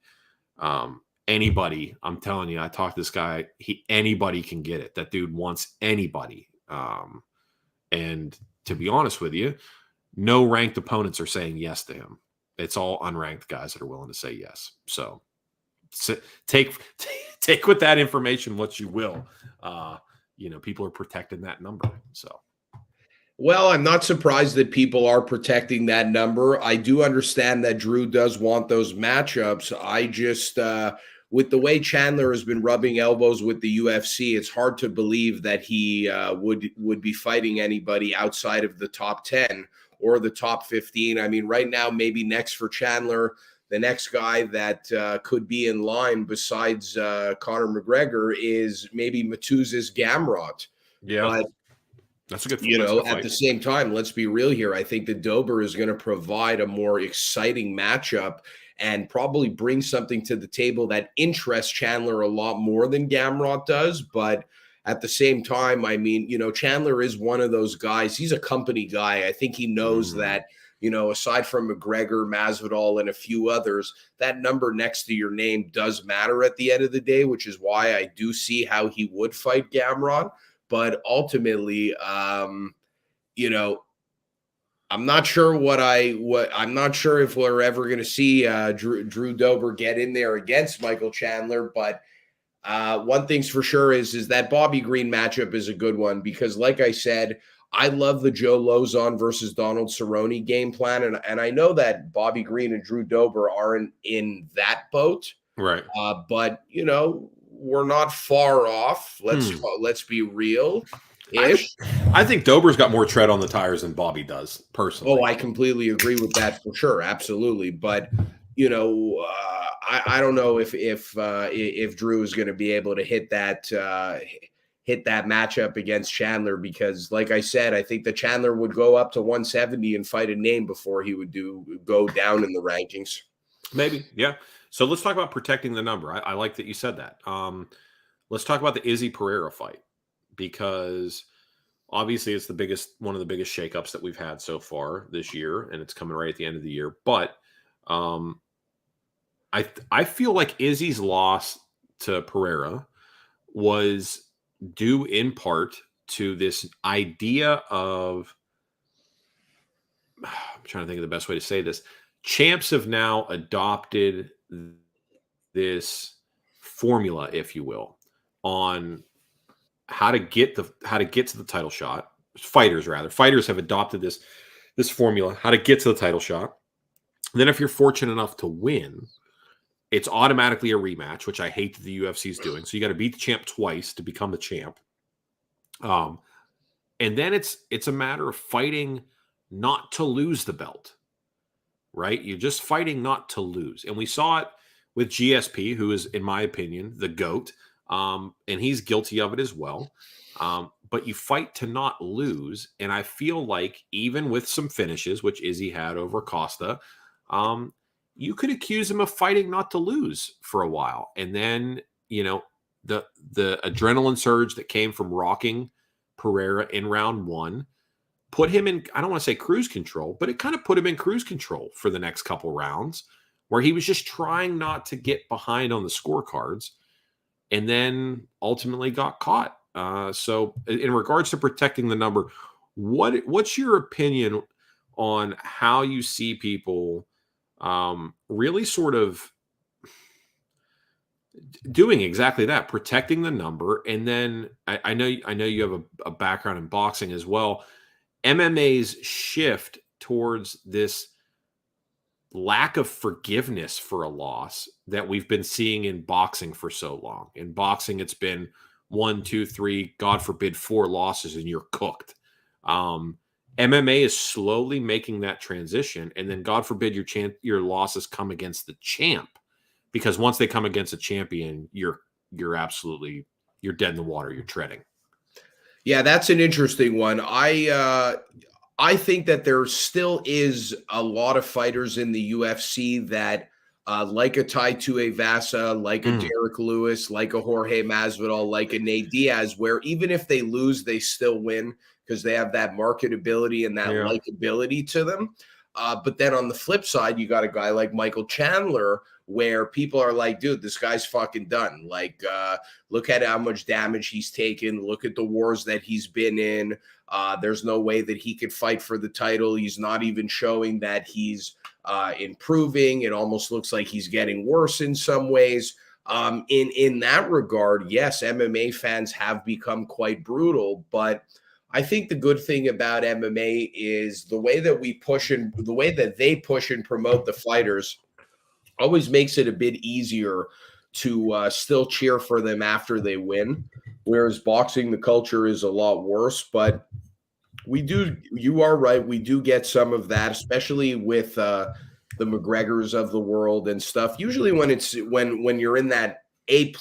anybody, I'm telling you, I talked to this guy, anybody can get it. That dude wants anybody. And to be honest with you, no ranked opponents are saying yes to him. It's all unranked guys that are willing to say yes. So take with that information what you will. People are protecting that number. So, well, I'm not surprised that people are protecting that number. I do understand that Drew does want those matchups. I just, with the way Chandler has been rubbing elbows with the UFC, it's hard to believe that he would be fighting anybody outside of the top 10 or the top 15. I mean, right now, maybe next for Chandler, the next guy that could be in line besides Conor McGregor is maybe Matuz's Gamrot. Yeah, but, that's a good. At the same time, let's be real here. I think that Dober is going to provide a more exciting matchup and probably bring something to the table that interests Chandler a lot more than Gamrot does. But at the same time, I mean, Chandler is one of those guys. He's a company guy. I think he knows that. Aside from McGregor, Masvidal, and a few others, that number next to your name does matter at the end of the day, which is why I do see how he would fight Gamrot. But ultimately, I'm not sure I'm not sure if we're ever going to see Drew Dober get in there against Michael Chandler. But one thing's for sure is that Bobby Green matchup is a good one because, like I said, I love the Joe Lozon versus Donald Cerrone game plan. And I know that Bobby Green and Drew Dober aren't in that boat. Right. But, we're not far off. Let's be real. I think Dober's got more tread on the tires than Bobby does, personally. Oh, I completely agree with that for sure. Absolutely. But, I don't know if Drew is going to be able to hit that matchup against Chandler because, like I said, I think that Chandler would go up to 170 and fight a name before he would go down in the rankings. Maybe, yeah. So let's talk about protecting the number. I like that you said that. Let's talk about the Izzy Pereira fight because obviously it's one of the biggest shakeups that we've had so far this year, and it's coming right at the end of the year. But I feel like Izzy's loss to Pereira was due in part to this idea of, I'm trying to think of the best way to say this. Champs have now adopted this formula, if you will, on how to get to the title shot. Fighters have adopted this formula, how to get to the title shot. And then if you're fortunate enough to win, it's automatically a rematch, which I hate that the UFC is doing. So you got to beat the champ twice to become the champ. And then it's a matter of fighting not to lose the belt, right? You're just fighting not to lose. And we saw it with GSP, who is, in my opinion, the GOAT. And he's guilty of it as well. But you fight to not lose. And I feel like even with some finishes, which Izzy had over Costa, you could accuse him of fighting not to lose for a while. And then, the adrenaline surge that came from rocking Pereira in round one put him in, I don't want to say cruise control, but it kind of put him in cruise control for the next couple rounds where he was just trying not to get behind on the scorecards and then ultimately got caught. So in regards to protecting the number, what's your opinion on how you see people really sort of doing exactly that, protecting the number? And then I know you have a background in boxing as well. MMA's shift towards this lack of forgiveness for a loss that we've been seeing in boxing for so long. In boxing, it's been 1, 2, 3, God forbid, 4 losses and you're cooked. MMA is slowly making that transition, and then God forbid your losses come against the champ, because once they come against a champion, you're dead in the water. You're treading. Yeah, that's an interesting one. I think that there still is a lot of fighters in the UFC that, like a Tai Tuivasa, like a Derek Lewis, like a Jorge Masvidal, like a Nate Diaz, where even if they lose, they still win because they have that marketability and that likability to them. But then on the flip side, you got a guy like Michael Chandler, where people are like, dude, this guy's fucking done. Like, look at how much damage he's taken. Look at the wars that he's been in. There's no way that he could fight for the title. He's not even showing that he's improving. It almost looks like he's getting worse in some ways. In that regard, yes, MMA fans have become quite brutal, but I think the good thing about MMA is the way that they push and promote the fighters always makes it a bit easier to still cheer for them after they win. Whereas boxing, the culture is a lot worse, but you are right. We do get some of that, especially with the McGregors of the world and stuff. Usually when you're in that A+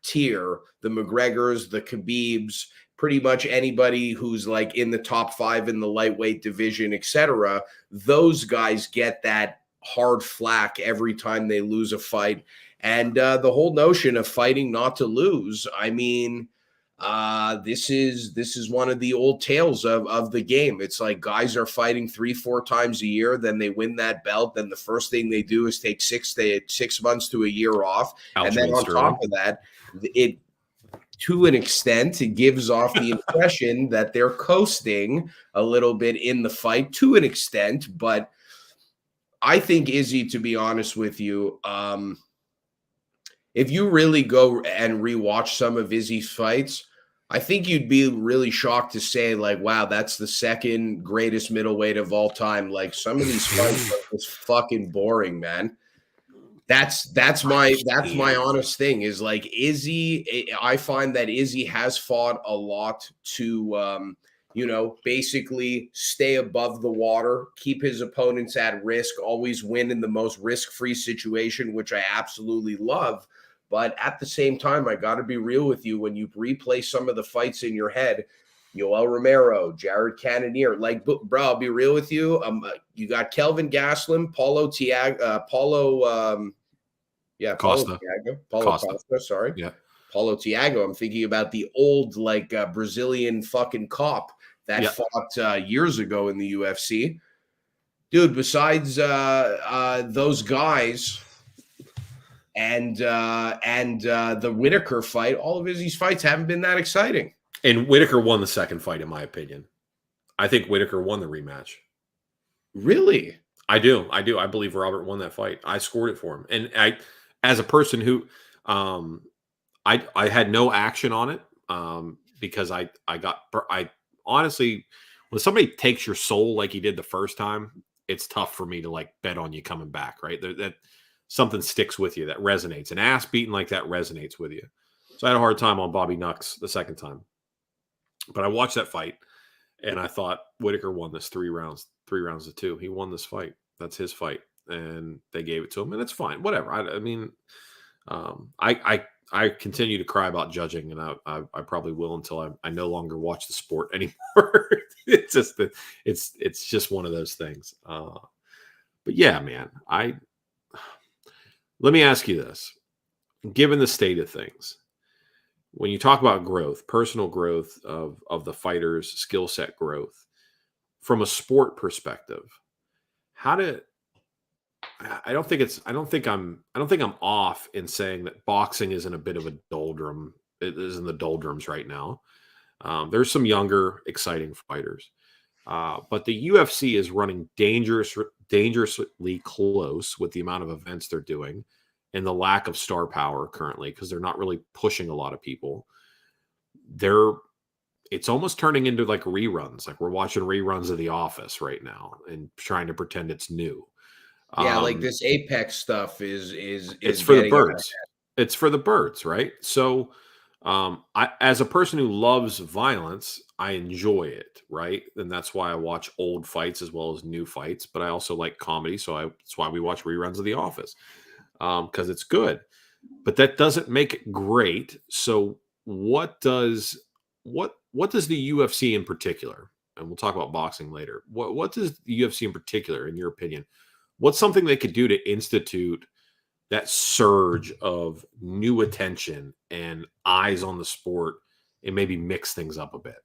tier, the McGregors, the Khabibs, pretty much anybody who's like in the top 5 in the lightweight division, etc., those guys get that hard flack every time they lose a fight. And the whole notion of fighting not to lose, I mean, this is one of the old tales of the game. It's like guys are fighting 3-4 times a year, then they win that belt, then the first thing they do is take 6 months to a year off. And then on top of that, it to an extent, it gives off the impression that they're coasting a little bit in the fight to an extent. But I think, Izzy, to be honest with you, if you really go and rewatch some of Izzy's fights, I think you'd be really shocked to say, like, wow, that's the second greatest middleweight of all time. Like, some of these fights are just fucking boring, man. That's my honest thing is like Izzy. I find that Izzy has fought a lot to, basically stay above the water, keep his opponents at risk, always win in the most risk-free situation, which I absolutely love. But at the same time, I got to be real with you. When you replay some of the fights in your head, Yoel Romero, Jared Cannonier, like, bro, I'll be real with you. You got Kelvin Gastelum, Paulo Costa. Costa, sorry. Yeah. Paulo Thiago. I'm thinking about the old, like, Brazilian fucking cop that fought years ago in the UFC. Dude, besides those guys and the Whitaker fight, all of Izzy's fights haven't been that exciting. And Whitaker won the second fight, in my opinion. I think Whitaker won the rematch. Really? I do. I believe Robert won that fight. I scored it for him. And I, as a person who, I had no action on it because I honestly, when somebody takes your soul like he did the first time, it's tough for me to like bet on you coming back, right? That something sticks with you, that resonates. An ass beating like that resonates with you. So I had a hard time on Bobby Nux the second time. But I watched that fight, and I thought Whitaker won this 3 rounds to 2. He won this fight. That's his fight, and they gave it to him, and it's fine. Whatever. I mean, I continue to cry about judging, and I probably will until I no longer watch the sport anymore. It's just one of those things. But yeah, man. Let me ask you this: given the state of things, when you talk about growth, personal growth of the fighter's skill set growth, from a sport perspective, I don't think I'm off in saying that boxing is in a bit of a doldrum in the doldrums right now. There's some younger, exciting fighters. But the UFC is running dangerously close with the amount of events they're doing and the lack of star power currently, because they're not really pushing a lot of people. It's almost turning into like reruns. Like we're watching reruns of The Office right now and trying to pretend it's new. Yeah, like this Apex stuff is it's for the birds. It's for the birds, right? So I, as a person who loves violence, I enjoy it, right? And that's why I watch old fights as well as new fights. But I also like comedy, so that's why we watch reruns of The Office, because it's good. But that doesn't make it great. So what does the UFC in particular, and we'll talk about boxing later, what does the UFC in particular, in your opinion, what's something they could do to institute that surge of new attention and eyes on the sport and maybe mix things up a bit?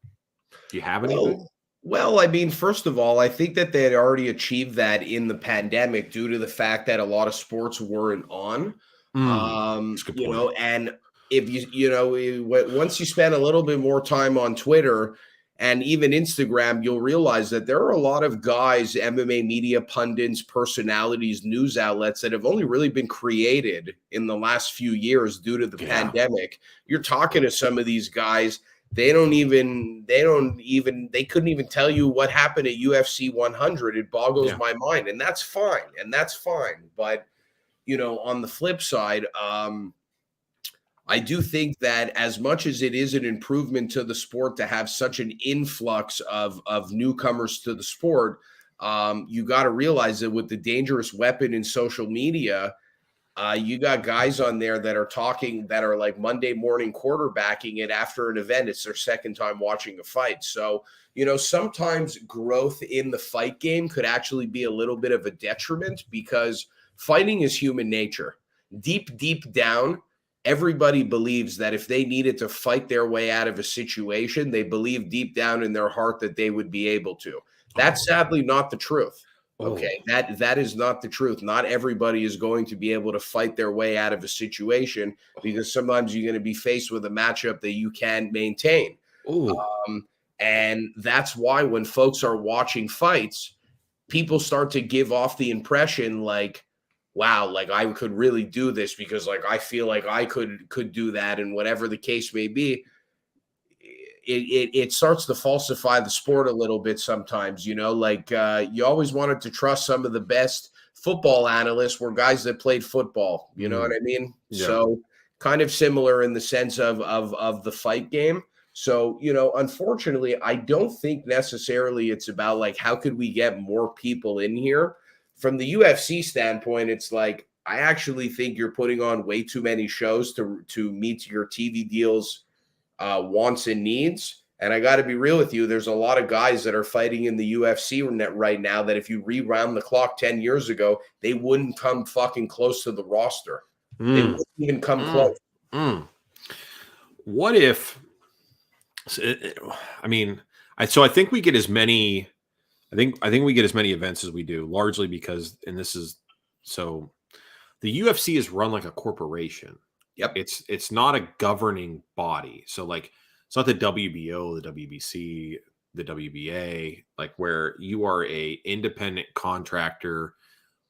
Do you have anything? Well, I mean, first of all, I think that they had already achieved that in the pandemic due to the fact that a lot of sports weren't on. That's a good point. And if once you spend a little bit more time on Twitter and even Instagram, you'll realize that there are a lot of guys, MMA media pundits, personalities, news outlets that have only really been created in the last few years due to the pandemic. You're talking to some of these guys, they couldn't even tell you what happened at UFC 100. It boggles my mind, and that's fine. But, on the flip side, I do think that as much as it is an improvement to the sport to have such an influx of newcomers to the sport, you got to realize that with the dangerous weapon in social media, you got guys on there that are talking, that are like Monday morning quarterbacking it after an event. It's their second time watching a fight. So, sometimes growth in the fight game could actually be a little bit of a detriment, because fighting is human nature. Deep down, everybody believes that if they needed to fight their way out of a situation, they believe deep down in their heart that they would be able to. That's sadly not the truth. Okay, that is not the truth. Not everybody is going to be able to fight their way out of a situation, because sometimes you're going to be faced with a matchup that you can't maintain. And that's why when folks are watching fights, people start to give off the impression like, wow, like I could really do this because like I feel like I could do that, and whatever the case may be, it starts to falsify the sport a little bit sometimes. You always wanted to trust some of the best football analysts were guys that played football. You know what I mean? Yeah. So kind of similar in the sense of the fight game. So, unfortunately, I don't think necessarily it's about like how could we get more people in here. From the UFC standpoint, it's like, I actually think you're putting on way too many shows to meet your TV deals wants and needs. And I got to be real with you, there's a lot of guys that are fighting in the UFC right now that if you rewound the clock 10 years ago, they wouldn't come fucking close to the roster. They wouldn't even come close. What if, I think we get as many, I think we get as many events as we do, largely because, and this is, so the UFC is run like a corporation. Yep. It's not a governing body. So like, it's not the WBO, the WBC, the WBA, like where you are a independent contractor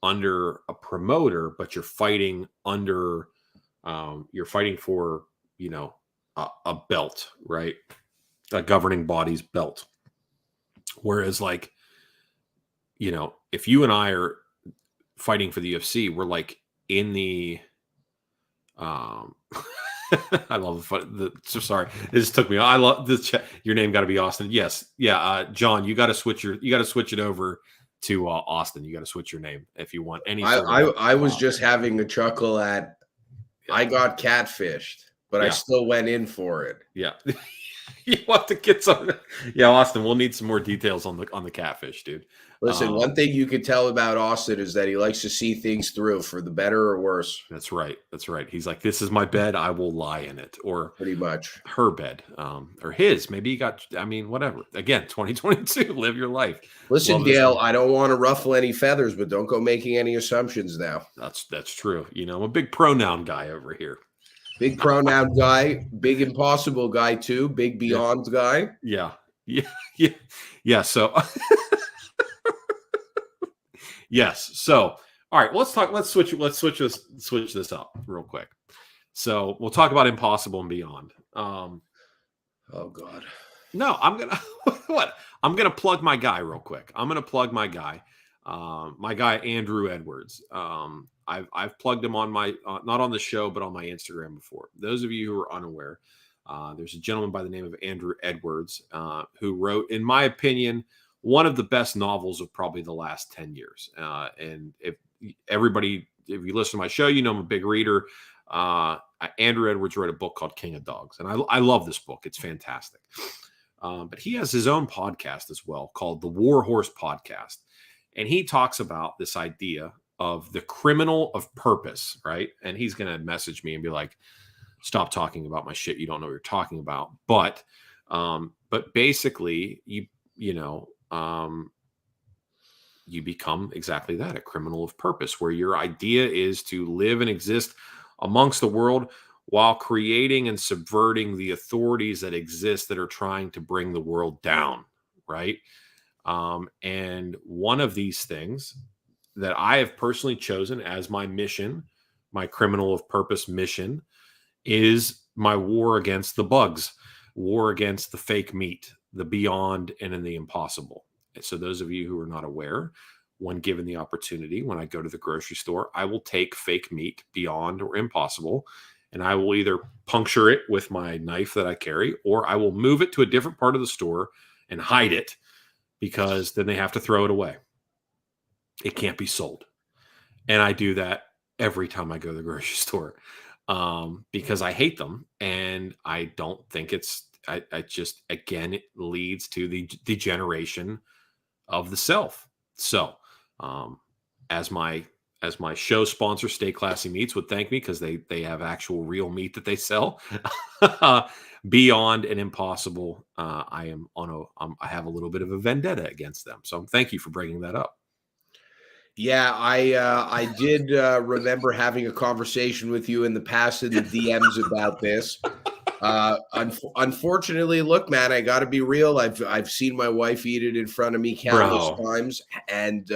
under a promoter, but you're fighting under, you're fighting for, a belt, right? A governing body's belt. Whereas like, if you and I are fighting for the UFC, we're like in the, I love so sorry. This took me. I love this. Your name got to be Austin. Yes. Yeah. John, you got to switch it over to Austin. You got to switch your name if you want any. I was just having a chuckle at, I got catfished, but I still went in for it. Yeah. You want to get some? Yeah, Austin. We'll need some more details on the catfish, dude. Listen, one thing you could tell about Austin is that he likes to see things through, for the better or worse. That's right. He's like, this is my bed. I will lie in it, or pretty much her bed, or his. Maybe he got. Whatever. Again, 2022. Live your life. Listen, Dale. I don't want to ruffle any feathers, but don't go making any assumptions now. That's true. I'm a big pronoun guy over here. Big pronoun guy, big impossible guy too, big beyond guy. Yeah. Yeah. Yeah. Yeah. So yes. So all right, let's switch this up real quick. So we'll talk about impossible and beyond. Oh God. No, I'm gonna what? I'm gonna plug my guy real quick. I'm gonna plug my guy Andrew Edwards. I've plugged him on my not on the show, but on my Instagram before. Those of you who are unaware, there's a gentleman by the name of Andrew Edwards who wrote, in my opinion, one of the best novels of probably the last 10 years. And if you listen to my show, you know I'm a big reader. Andrew Edwards wrote a book called King of Dogs, and I love this book. It's fantastic. But he has his own podcast as well called the War Horse Podcast. And he talks about this idea of the criminal of purpose, right? And he's going to message me and be like, stop talking about my shit. You don't know what you're talking about. But basically you become exactly that, a criminal of purpose, where your idea is to live and exist amongst the world while creating and subverting the authorities that exist that are trying to bring the world down, right? And one of these things that I have personally chosen as my mission, my criminal of purpose mission, is my war against the bugs, war against the fake meat, the beyond and in the impossible. And so those of you who are not aware, when given the opportunity, when I go to the grocery store, I will take fake meat, beyond or impossible, and I will either puncture it with my knife that I carry, or I will move it to a different part of the store and hide it, because then they have to throw it away. It can't be sold. And I do that every time I go to the grocery store because I hate them. And I don't think I just, again, it leads to the degeneration of the self. So as my show sponsor, Stay Classy Meats, would thank me, because they have actual real meat that they sell. Beyond and impossible, I have a little bit of a vendetta against them. So thank you for bringing that up. Yeah, I did remember having a conversation with you in the past in the DMs about this. Unfortunately, look, man, I got to be real. I've seen my wife eat it in front of me countless times, and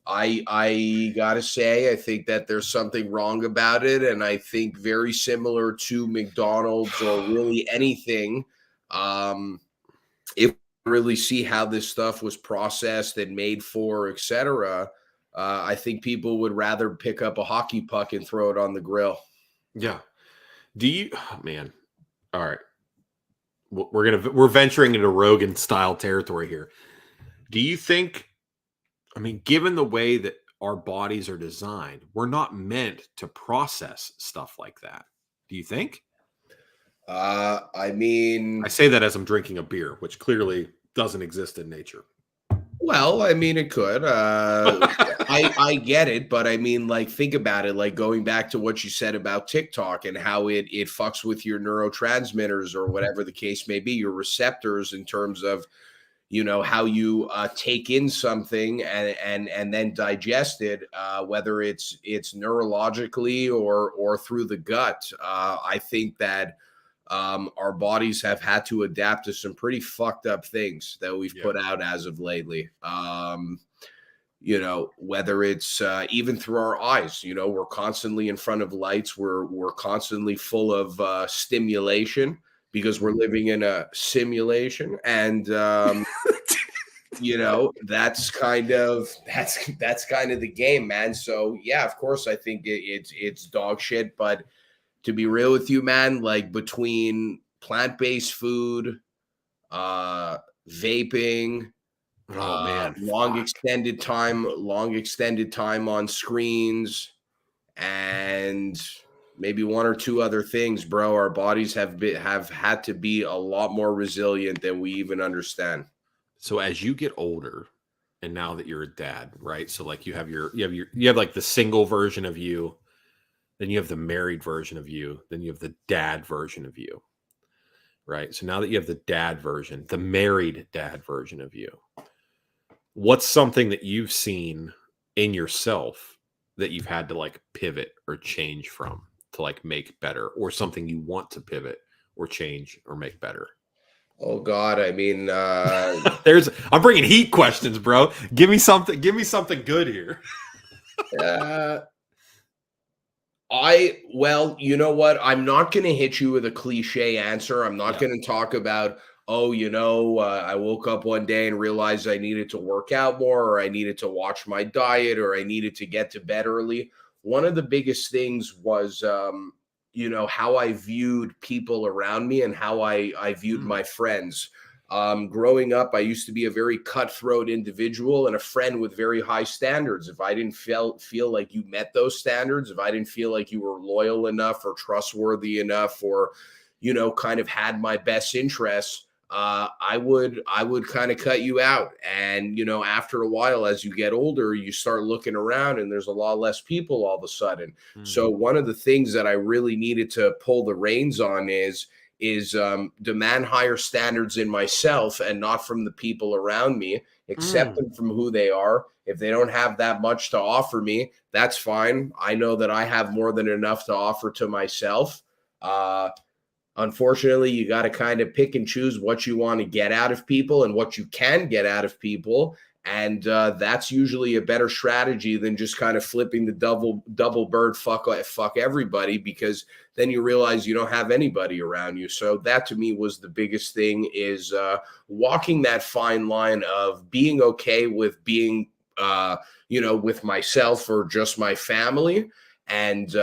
I gotta say, I think that there's something wrong about it, and I think very similar to McDonald's or really anything. If we really see how this stuff was processed and made for, etc., I think people would rather pick up a hockey puck and throw it on the grill. Yeah. Man? All right. We're venturing into Rogan style territory here. Do you think? I mean, given the way that our bodies are designed, we're not meant to process stuff like that. Do you think? I mean, I say that as I'm drinking a beer, which clearly doesn't exist in nature. Well, I mean, it could. I get it, but I mean, like, think about it. Like, going back to what you said about TikTok and how it fucks with your neurotransmitters or whatever the case may be, your receptors, in terms of, how you take in something and then digest it, whether it's neurologically or through the gut. I think that our bodies have had to adapt to some pretty fucked up things that we've put out as of lately. Whether it's even through our eyes, we're constantly in front of lights. We're constantly full of stimulation, because we're living in a simulation. And, that's kind of the game, man. So yeah, of course, I think it's dog shit. But to be real with you, man, like, between plant-based food, vaping, long extended time on screens, and maybe one or two other things, bro, our bodies have had to be a lot more resilient than we even understand. So as you get older, and now that you're a dad, right? So like you have like the single version of you, then you have the married version of you, then you have the dad version of you, right? So now that you have the dad version, the married dad version of you, what's something that you've seen in yourself that you've had to like pivot or change from to like make better, or something you want to pivot or change or make better? Oh God, I mean, I'm bringing heat questions, bro. Give me something good here. uh, well, you know what? I'm not going to hit you with a cliche answer. I'm not going to talk about, oh, I woke up one day and realized I needed to work out more, or I needed to watch my diet, or I needed to get to bed early. One of the biggest things was, how I viewed people around me and how I viewed my friends. Growing up, I used to be a very cutthroat individual and a friend with very high standards. If I didn't feel like you met those standards, if I didn't feel like you were loyal enough or trustworthy enough, or kind of had my best interests, I would kind of cut you out. And after a while, as you get older, you start looking around and there's a lot less people all of a sudden. So one of the things that I really needed to pull the reins on is demand higher standards in myself and not from the people around me. Accept them from who they are. If they don't have that much to offer me, that's fine. I know that I have more than enough to offer to myself. Unfortunately, you got to kind of pick and choose what you want to get out of people and what you can get out of people. And that's usually a better strategy than just kind of flipping the double bird, fuck everybody, because then you realize you don't have anybody around you. So that to me was the biggest thing, is walking that fine line of being okay with being, with myself or just my family, and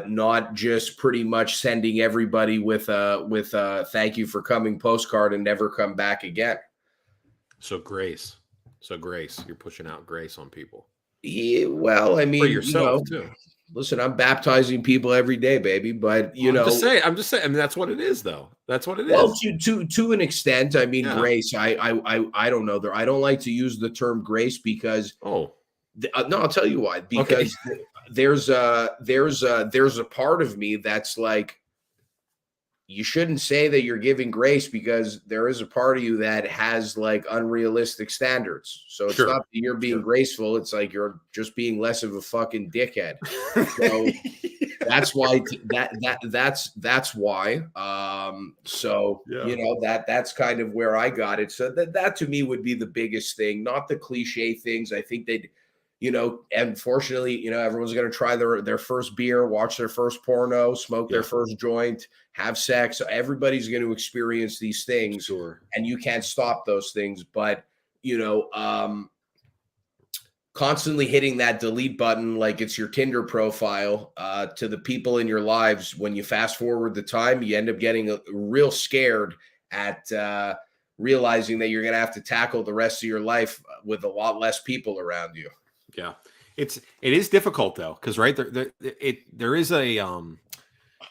not just pretty much sending everybody with a thank you for coming postcard and never come back again. So grace, you're pushing out grace on people. Yeah, well, I mean, for yourself too. Listen, I'm baptizing people every day, baby. But I'm just saying. I mean, that's what it is, though. That's what it is. Well, to an extent, I mean, grace. I don't know. I don't like to use the term grace because. No, I'll tell you why. Because there's a part of me that's like, you shouldn't say that you're giving grace, because there is a part of you that has like unrealistic standards. So it's not that you're being graceful. It's like you're just being less of a fucking dickhead. So that's why that's why. That's kind of where I got it. So that to me would be the biggest thing, not the cliche things. I think they'd, unfortunately, everyone's going to try their first beer, watch their first porno, smoke their first joint, have sex. Everybody's going to experience these things, and you can't stop those things. But, constantly hitting that delete button like it's your Tinder profile to the people in your lives, when you fast forward the time, you end up getting real scared at realizing that you're going to have to tackle the rest of your life with a lot less people around you. Yeah, it is difficult though, because there is a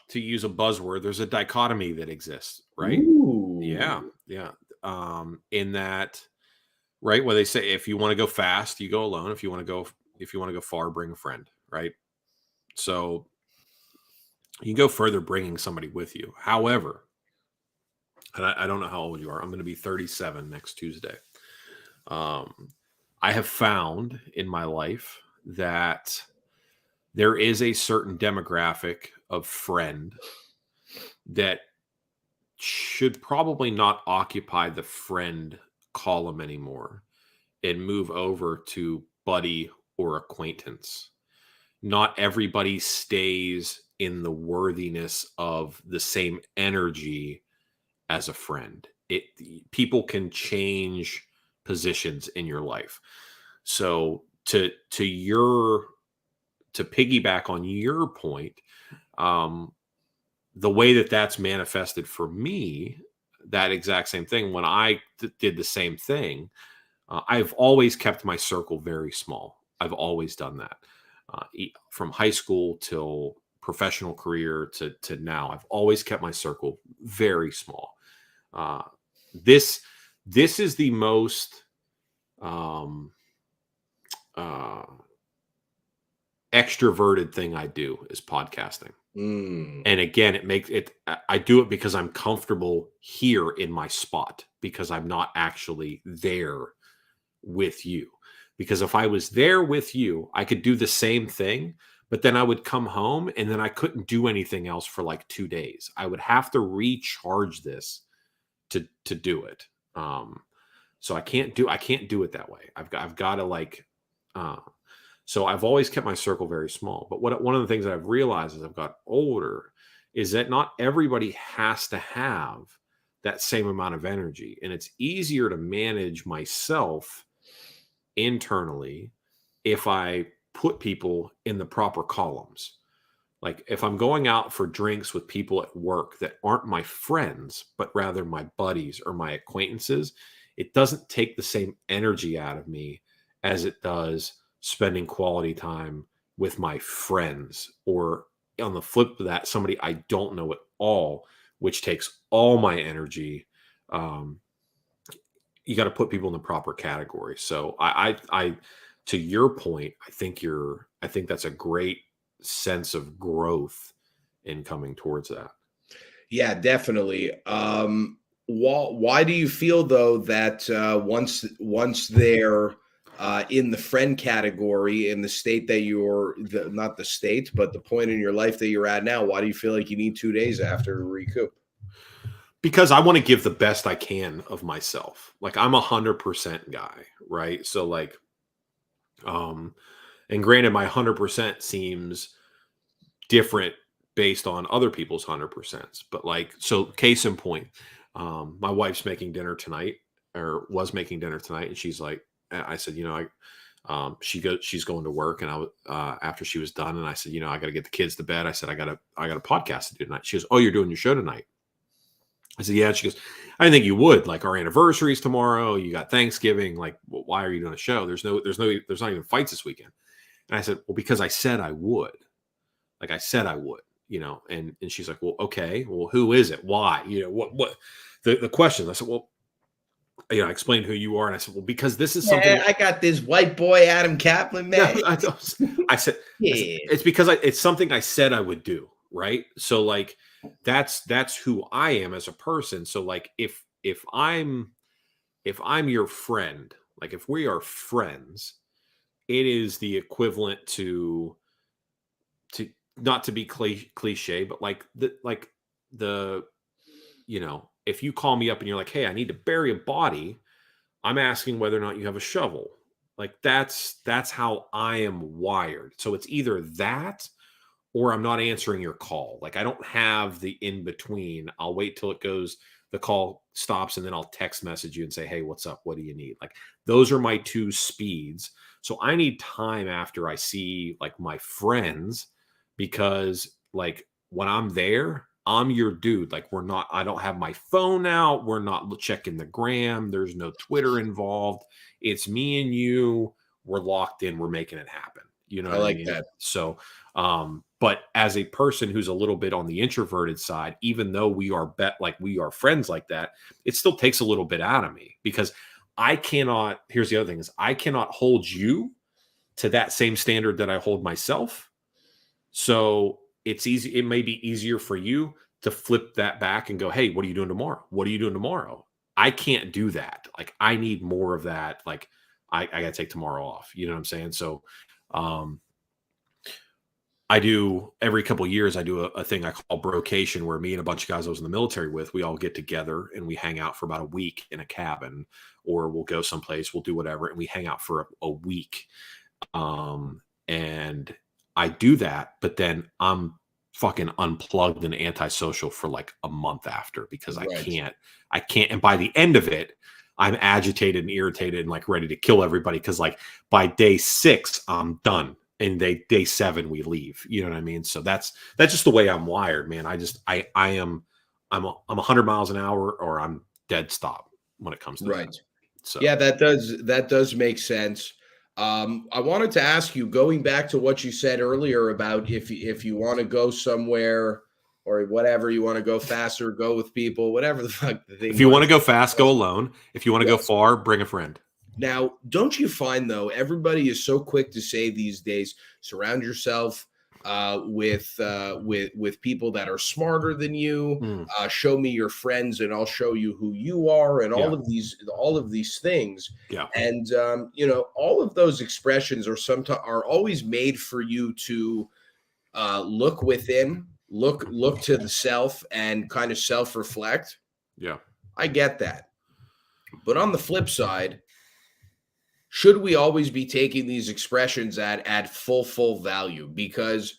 to use a buzzword, there's a dichotomy that exists, right? Ooh. Yeah. In that, right, where they say if you want to go fast, you go alone. If you want to go far, bring a friend, right? So you can go further bringing somebody with you. However, and I don't know how old you are. I'm going to be 37 next Tuesday. I have found in my life that there is a certain demographic of friend that should probably not occupy the friend column anymore and move over to buddy or acquaintance. Not everybody stays in the worthiness of the same energy as a friend. People can change positions in your life. So to piggyback on your point, the way that's manifested for me, that exact same thing, when I did the same thing, I've always kept my circle very small. I've always done that from high school till professional career to now. I've always kept my circle very small. This is the most extroverted thing I do is podcasting. And again, I do it because I'm comfortable here in my spot, because I'm not actually there with you. Because if I was there with you, I could do the same thing, but then I would come home and then I couldn't do anything else for like 2 days. I would have to recharge this to do it. So I can't do it that way. I've got to like, so I've always kept my circle very small. But one of the things that I've realized as I've got older is that not everybody has to have that same amount of energy. And it's easier to manage myself internally if I put people in the proper columns. Like if I'm going out for drinks with people at work that aren't my friends, but rather my buddies or my acquaintances, it doesn't take the same energy out of me as it does spending quality time with my friends, or on the flip of that, somebody I don't know at all, which takes all my energy. You got to put people in the proper category. So I to your point, I think that's a great sense of growth in coming towards that. Yeah, definitely. Why do you feel though that once they're in the friend category in the state that not the state, but the point in your life that you're at now, why do you feel like you need 2 days after to recoup? Because I want to give the best I can of myself. Like I'm 100% guy, right? So like, and granted, my 100% seems different based on other people's 100%. But like, so case in point, my wife's making dinner tonight, or was making dinner tonight, and she's like, I said, she's going to work, and after she was done, and I said, I got to get the kids to bed. I said, I got a podcast to do tonight. She goes, oh, you're doing your show tonight? I said, yeah. She goes, I didn't think you would. Like our anniversary's tomorrow. You got Thanksgiving. Like, well, why are you doing a show? There's not even fights this weekend. And I said, well, because I said I would. Like I said I would, and she's like, well, okay, well, who is it? Why? What the questions. I said, well, I explained who you are. And I said, well, because this is something. I got this white boy, Adam Caplan, man. Yeah, I said, it's because it's something I said I would do. Right. So like, that's who I am as a person. So like, if I'm your friend, like if we are friends, it is the equivalent to not to be cliche, but if you call me up and you're like, hey, I need to bury a body, I'm asking whether or not you have a shovel. Like that's how I am wired. So it's either that or I'm not answering your call. Like I don't have the in between. I'll wait till the call stops, and then I'll text message you and say, hey, what's up? What do you need? Like those are my two speeds. So I need time after I see like my friends, because like when I'm there, I'm your dude. Like I don't have my phone out. We're not checking the gram. There's no Twitter involved. It's me and you. We're locked in. We're making it happen. You know what I mean? That. So, but as a person who's a little bit on the introverted side, even though we are friends like that, it still takes a little bit out of me, because here's the other thing is I cannot hold you to that same standard that I hold myself. So it's easy. It may be easier for you to flip that back and go, hey, what are you doing tomorrow? What are you doing tomorrow? I can't do that. Like I need more of that. Like I got to take tomorrow off. You know what I'm saying? So, I do every couple of years, I do a thing I call brocation, where me and a bunch of guys I was in the military with, we all get together and we hang out for about a week in a cabin, or we'll go someplace, we'll do whatever. And we hang out for a week. And I do that, but then I'm fucking unplugged and antisocial for like a month after, because I can't. And by the end of it, I'm agitated and irritated and like ready to kill everybody. Cause like by day 6, I'm done. And day 7, we leave. You know what I mean? So that's just the way I'm wired, man. I'm 100 miles an hour, or I'm dead stop when it comes to that. So yeah, that does make sense. I wanted to ask you, going back to what you said earlier about if you want to go somewhere or whatever, you want to go faster, go with people, whatever the fuck the thing. If you want to go fast, go alone. If you want to go far, bring a friend. Now, don't you find though, everybody is so quick to say these days, surround yourself with people that are smarter than you. Show me your friends, and I'll show you who you are, and all of these things. Yeah. And all of those expressions are always made for you to look within, look to the self and kind of self-reflect. Yeah. I get that. But on the flip side, should we always be taking these expressions at full value? Because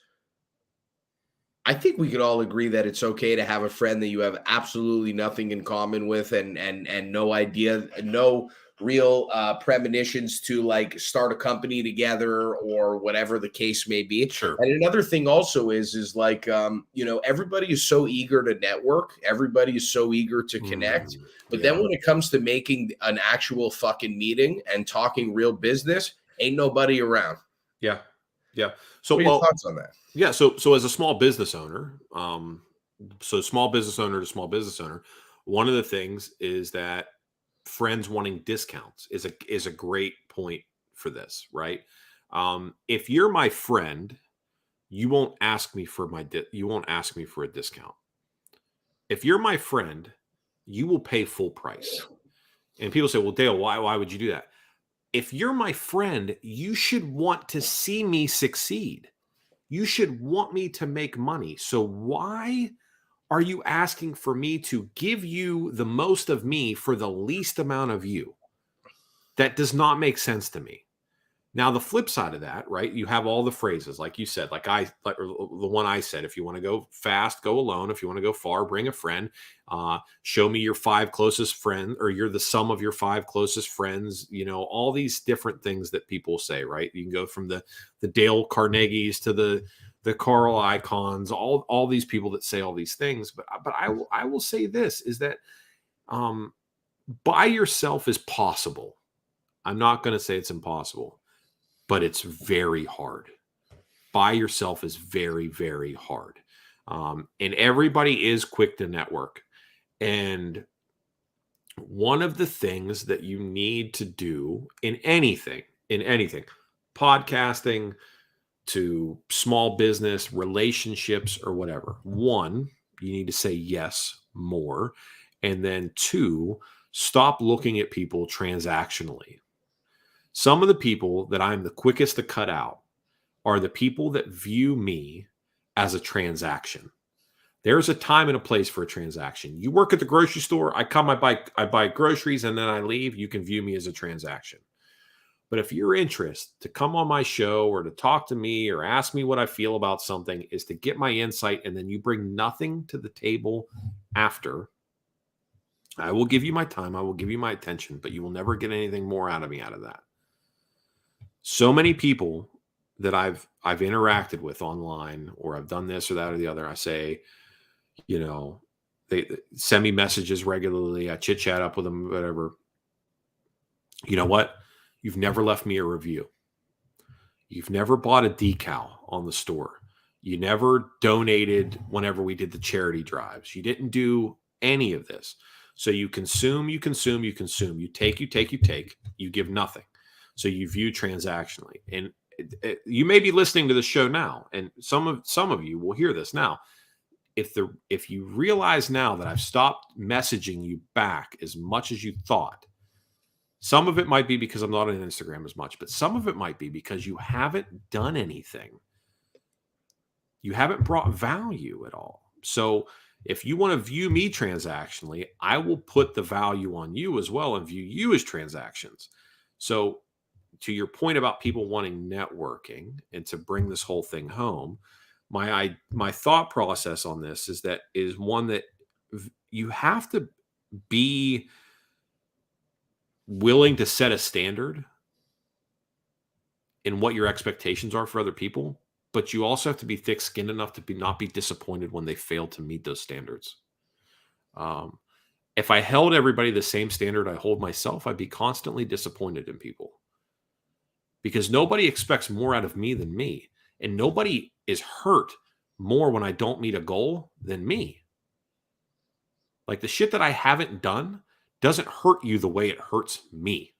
I think we could all agree that it's okay to have a friend that you have absolutely nothing in common with, and no idea, no real premonitions to like start a company together or whatever the case may be. Sure. And another thing also is like everybody is so eager to network, everybody is so eager to connect, but then when it comes to making an actual fucking meeting and talking real business, ain't nobody around. Yeah. So, what are your thoughts on that? Yeah. So as a small business owner, small business owner to small business owner, one of the things is that friends wanting discounts is a great point for this, right? If you're my friend, you won't ask me for you won't ask me for a discount. If you're my friend, you will pay full price. And people say, "Well, Dale, why would you do that?" If you're my friend, you should want to see me succeed. You should want me to make money. So why are you asking for me to give you the most of me for the least amount of you? That does not make sense to me. Now, the flip side of that, right? You have all the phrases, like you said, like the one I said, if you want to go fast, go alone. If you want to go far, bring a friend. Show me your 5 closest friends, or you're the sum of your 5 closest friends. All these different things that people say, right? You can go from the Dale Carnegies to the Carl Icahns, all these people that say all these things. But I will say this is that by yourself is possible. I'm not going to say it's impossible, but it's very hard. By yourself is very, very hard. And everybody is quick to network. And one of the things that you need to do in anything, podcasting to small business, relationships, or whatever, 1, you need to say yes more. And then 2, stop looking at people transactionally. Some of the people that I'm the quickest to cut out are the people that view me as a transaction. There's a time and a place for a transaction. You work at the grocery store, I come, I buy groceries, and then I leave. You can view me as a transaction. But if your interest to come on my show or to talk to me or ask me what I feel about something is to get my insight, and then you bring nothing to the table after, I will give you my time, I will give you my attention, but you will never get anything more out of me out of that. So many people that I've interacted with online, or I've done this or that or the other, I say, they send me messages regularly. I chit chat up with them, whatever. You know what? You've never left me a review. You've never bought a decal on the store. You never donated whenever we did the charity drives. You didn't do any of this. So you consume. You take. You give nothing. So you view transactionally. And you may be listening to the show now, and some of you will hear this now. If you realize now that I've stopped messaging you back as much as you thought, some of it might be because I'm not on Instagram as much, but some of it might be because you haven't done anything. You haven't brought value at all. So if you want to view me transactionally, I will put the value on you as well and view you as transactions. So to your point about people wanting networking and to bring this whole thing home, my thought process on this is one that you have to be willing to set a standard in what your expectations are for other people, but you also have to be thick-skinned enough to not be disappointed when they fail to meet those standards. If I held everybody the same standard I hold myself, I'd be constantly disappointed in people, because nobody expects more out of me than me, and nobody is hurt more when I don't meet a goal than me. Like, the shit that I haven't done doesn't hurt you the way it hurts me.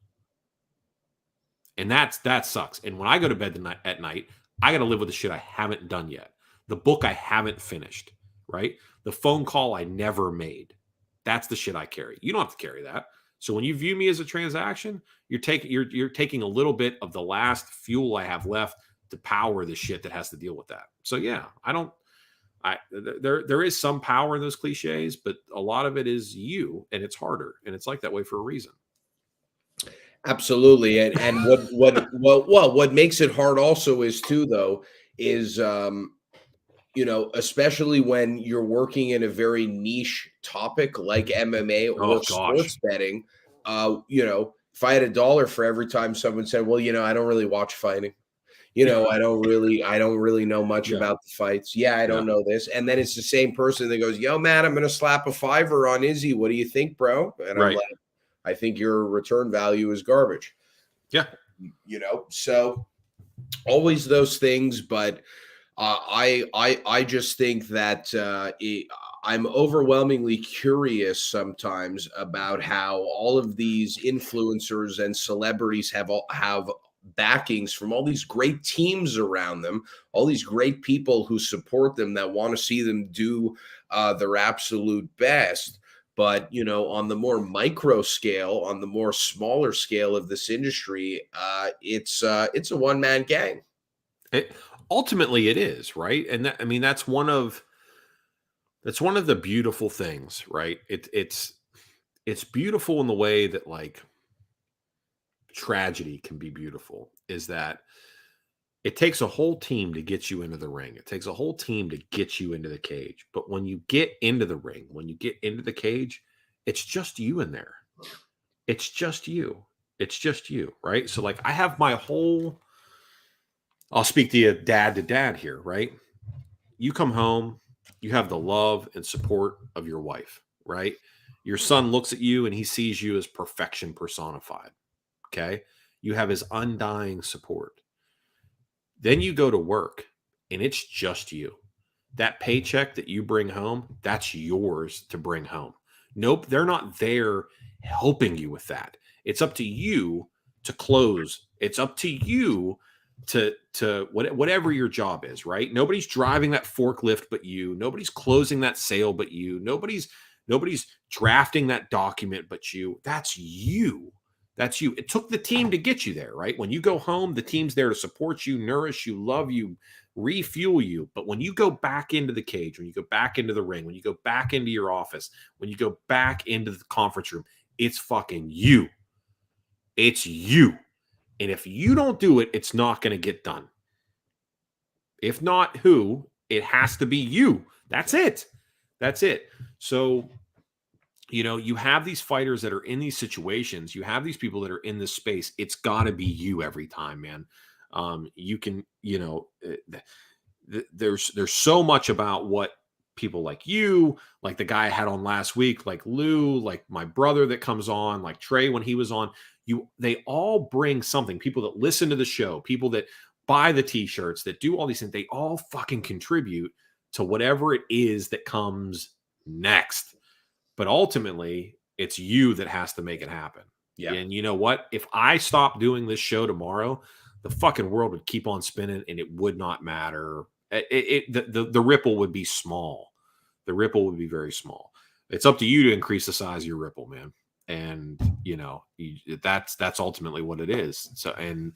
And that sucks. And when I go to bed at night, I got to live with the shit I haven't done yet. The book I haven't finished, right? The phone call I never made. That's the shit I carry. You don't have to carry that. So when you view me as a transaction, you're taking a little bit of the last fuel I have left to power the shit that has to deal with that. So yeah, there is some power in those cliches, but a lot of it is you, and it's harder, and it's like that way for a reason. Absolutely. And what makes it hard also is too, though, is especially when you're working in a very niche topic like MMA Oh or gosh. sports betting. If I had $1 for every time someone said, well, I don't really watch fighting. I don't really know much Yeah. about the fights. Yeah, I don't know this. And then it's the same person that goes, yo, man, I'm going to slap a $5 on Izzy. What do you think, bro? And I'm Right. like, I think your return value is garbage. Yeah. So always those things. But I just think that I'm overwhelmingly curious sometimes about how all of these influencers and celebrities have backings from all these great teams around them, all these great people who support them that want to see them do their absolute best. But on the more micro scale, on the more smaller scale of this industry, it's a one-man gang. Ultimately it is, right? And that's one of the beautiful things, right? It's beautiful in the way that like tragedy can be beautiful, is that it takes a whole team to get you into the ring. It takes a whole team to get you into the cage. But when you get into the ring, when you get into the cage, it's just you in there. It's just you. It's just you, right? So like I have my whole, I'll speak to you dad here, right? You come home, you have the love and support of your wife, right? Your son looks at you and he sees you as perfection personified. Okay. You have his undying support. Then you go to work and it's just you. That paycheck that you bring home, that's yours to bring home. Nope, they're not there helping you with that. It's up to you to close. It's up to you to whatever your job is, right? Nobody's driving that forklift but you. Nobody's closing that sale but you. Nobody's drafting that document but you. That's you. That's you. It took the team to get you there, right? When you go home, the team's there to support you, nourish you, love you, refuel you. But when you go back into the cage, when you go back into the ring, when you go back into your office, when you go back into the conference room, it's fucking you. It's you. And if you don't do it, it's not going to get done. If not who, it has to be you. That's it. That's it. So, you have these fighters that are in these situations. You have these people that are in this space. It's got to be you every time, man. You can, there's so much about what people like you, like the guy I had on last week, like Lou, like my brother that comes on, like Trey when he was on, they all bring something. People that listen to the show, people that buy the t-shirts, that do all these things, they all fucking contribute to whatever it is that comes next. But ultimately, it's you that has to make it happen. Yeah. And you know what? If I stopped doing this show tomorrow, the fucking world would keep on spinning and it would not matter. The ripple would be small. The ripple would be very small. It's up to you to increase the size of your ripple, man. And, that's ultimately what it is. So, and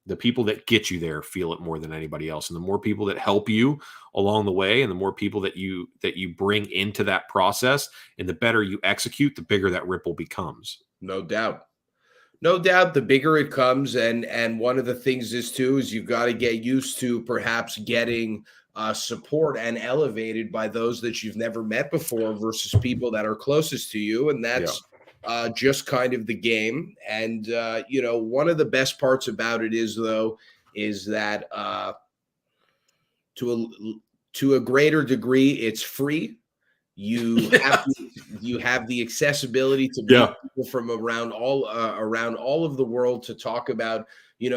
the people that get you there feel it more than anybody else. And the more people that help you along the way, and the more people that you bring into that process, and the better you execute, the bigger that ripple becomes. No doubt. No doubt, the bigger it comes. And one of the things is you've got to get used to perhaps getting support and elevated by those that you've never met before versus people that are closest to you. And that's just kind of the game. And, one of the best parts about it is that to a greater degree, it's free. You have the accessibility to people from around all of the world to talk about,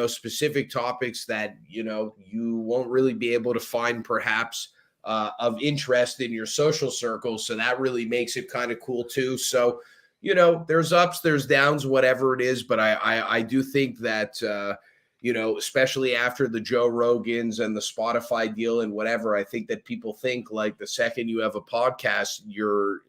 specific topics that, you won't really be able to find perhaps of interest in your social circles. So that really makes it kind of cool too. So, there's ups, there's downs, whatever it is. But I do think that, especially after the Joe Rogans and the Spotify deal and whatever, I think that people think like the second you have a podcast, you're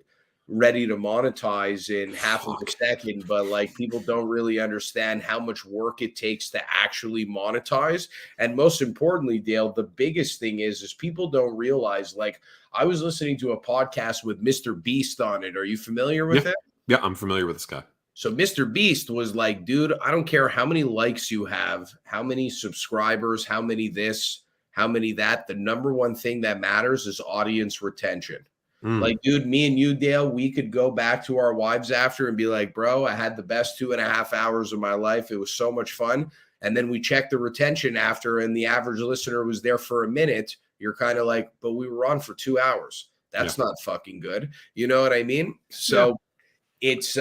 ready to monetize in half of a second, but like people don't really understand how much work it takes to actually monetize. And most importantly, Dale, the biggest thing is people don't realize, like, I was listening to a podcast with Mr. Beast on it. Are you familiar with it? Yeah, I'm familiar with this guy. So Mr. Beast was like, dude, I don't care how many likes you have, how many subscribers, how many this, how many that. The number one thing that matters is audience retention. Like, dude, me and you, Dale, we could go back to our wives after and be like, bro, I had the best 2.5 hours of my life. It was so much fun. And then we checked the retention after, and the average listener was there for a minute. You're kind of like, but we were on for 2 hours. That's not fucking good. You know what I mean? So it's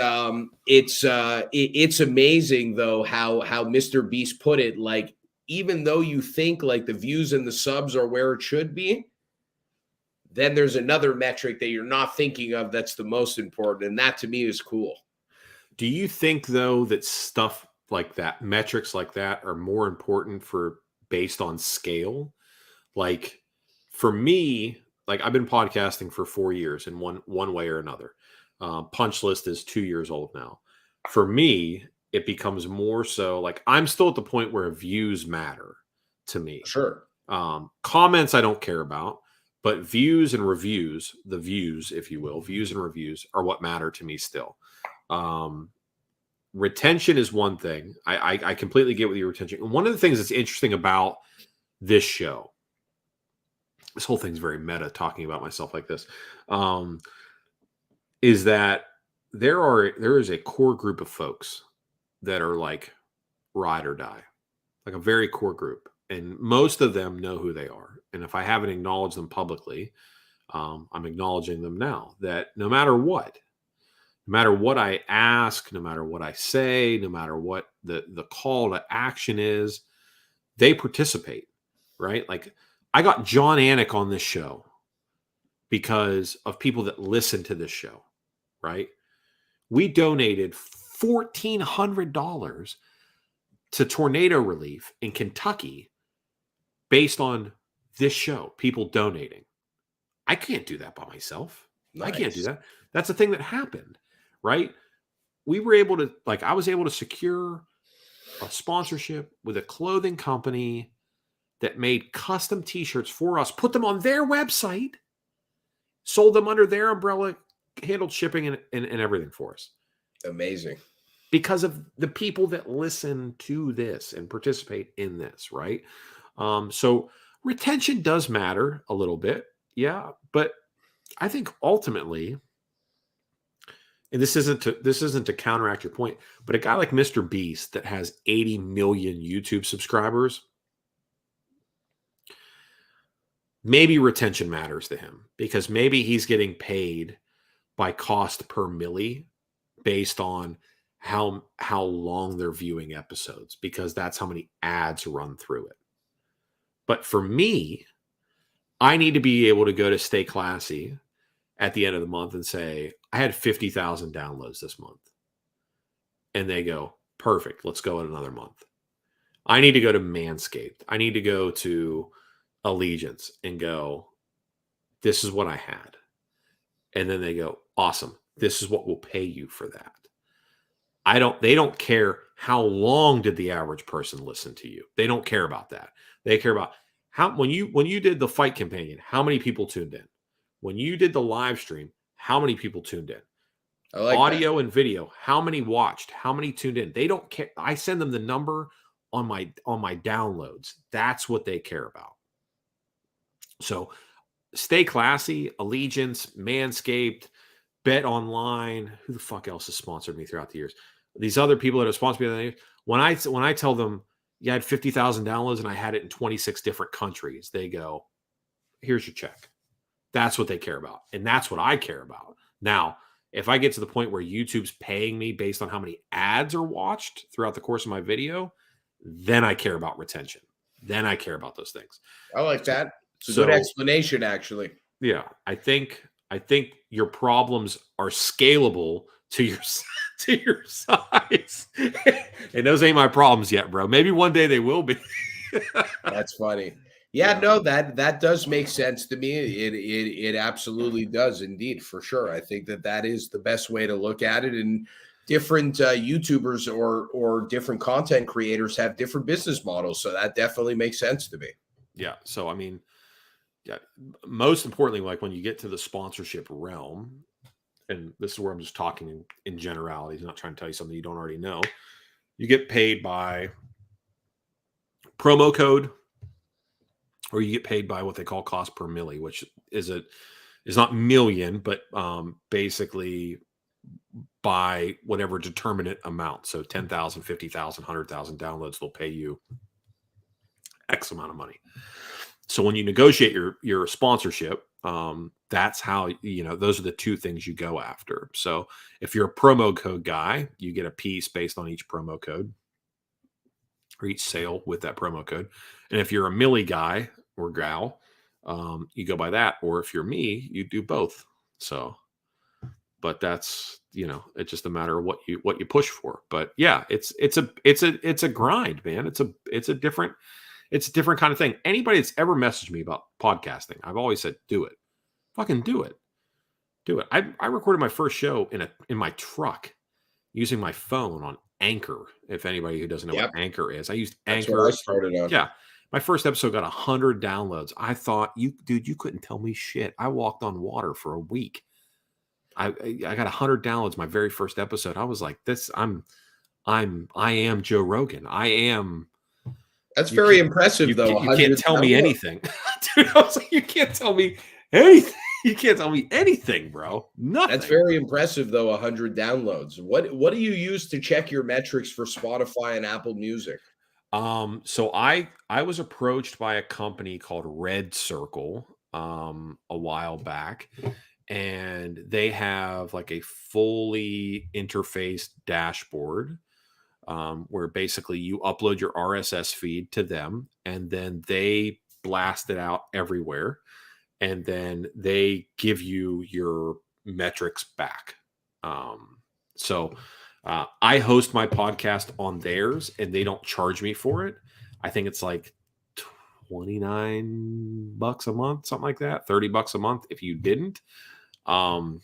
amazing though how Mr. Beast put it. Like, even though you think like the views and the subs are where it should be, then there's another metric that you're not thinking of that's the most important. And that to me is cool. Do you think though that stuff like that, metrics like that, are more important based on scale? Like for me, like I've been podcasting for 4 years in one way or another. Punchlist is 2 years old now. For me, it becomes more so like I'm still at the point where views matter to me. Sure. Comments I don't care about. But views and reviews, the views, if you will, views and reviews are what matter to me still. Retention is one thing. I completely get with your retention. And one of the things that's interesting about this show, this whole thing's very meta talking about myself like this, is that there is a core group of folks that are like ride or die, like a very core group. And most of them know who they are. And if I haven't acknowledged them publicly, I'm acknowledging them now, that no matter what I ask, no matter what I say, no matter what the call to action is, they participate, right? Like I got John Anik on this show because of people that listen to this show, right? We donated $1,400 to tornado relief in Kentucky based on this show, people donating. I can't do that by myself. Nice. I can't do that. That's a thing that happened, right? We were able to, like, I was able to secure a sponsorship with a clothing company that made custom t-shirts for us, put them on their website, sold them under their umbrella, handled shipping and everything for us. Amazing. Because of the people that listen to this and participate in this, right? So retention does matter a little bit. Yeah. But I think ultimately, and this isn't to counteract your point, but a guy like Mr. Beast that has 80 million YouTube subscribers, maybe retention matters to him because maybe he's getting paid by cost per milli based on how long they're viewing episodes, because that's how many ads run through it. But for me, I need to be able to go to Stay Classy at the end of the month and say, I had 50,000 downloads this month. And they go, perfect, let's go in another month. I need to go to Manscaped. I need to go to Allegiance and go, this is what I had. And then they go, awesome, this is what we'll pay you for that. They don't care how long did the average person listen to you. They don't care about that. They care about when you did the fight companion, how many people tuned in? When you did the live stream, how many people tuned in? I like audio and video, how many watched, how many tuned in? They don't care. I send them the number on my downloads. That's what they care about. So Stay Classy, Allegiance, Manscaped, Bet Online. Who the fuck else has sponsored me throughout the years? These other people that have sponsored me, when I tell them, yeah, I had 50,000 downloads and I had it in 26 different countries, they go, here's your check. That's what they care about. And that's what I care about. Now, if I get to the point where YouTube's paying me based on how many ads are watched throughout the course of my video, then I care about retention. Then I care about those things. I like that. It's a good explanation, actually. Yeah. I think your problems are scalable to your size. And those ain't my problems yet, bro. Maybe one day they will be. That's funny. Yeah, no, that does make sense to me. It absolutely does, indeed, for sure. I think that is the best way to look at it. And different YouTubers or different content creators have different business models, so that definitely makes sense to me. Yeah. So I mean, yeah. Most importantly, like when you get to the sponsorship realm, and this is where I'm just talking in generalities, not trying to tell you something you don't already know. You get paid by promo code, or you get paid by what they call cost per milli, which is not million, but basically by whatever determinate amount. So 10,000, 50,000, 100,000 downloads, they'll pay you X amount of money. So when you negotiate your sponsorship, that's how, those are the two things you go after. So if you're a promo code guy, you get a piece based on each promo code or each sale with that promo code. And if you're a milli guy or gal, you go by that. Or if you're me, you do both. So, but that's, it's just a matter of what you push for. But yeah, it's a grind, man. It's a different kind of thing. Anybody that's ever messaged me about podcasting, I've always said, do it. Fucking do it. Do it. I recorded my first show in my truck using my phone on Anchor. If anybody who doesn't know what Anchor is, I used Anchor. That's what I started on. Yeah. My first episode got 100 downloads. I thought, you couldn't tell me shit. I walked on water for a week. I got 100 downloads my very first episode. I was like, I am Joe Rogan. I am. That's very impressive, though. You can't tell me anything. Dude, I was like, you can't tell me anything. You can't tell me anything, bro. Nothing. That's very impressive, though, 100 downloads. What do you use to check your metrics for Spotify and Apple Music? So I was approached by a company called Red Circle a while back, and they have like a fully interfaced dashboard where basically you upload your RSS feed to them, and then they blast it out everywhere, and then they give you your metrics back. So I host my podcast on theirs, and they don't charge me for it. I think it's like $29 a month, something like that, $30 a month if you didn't. But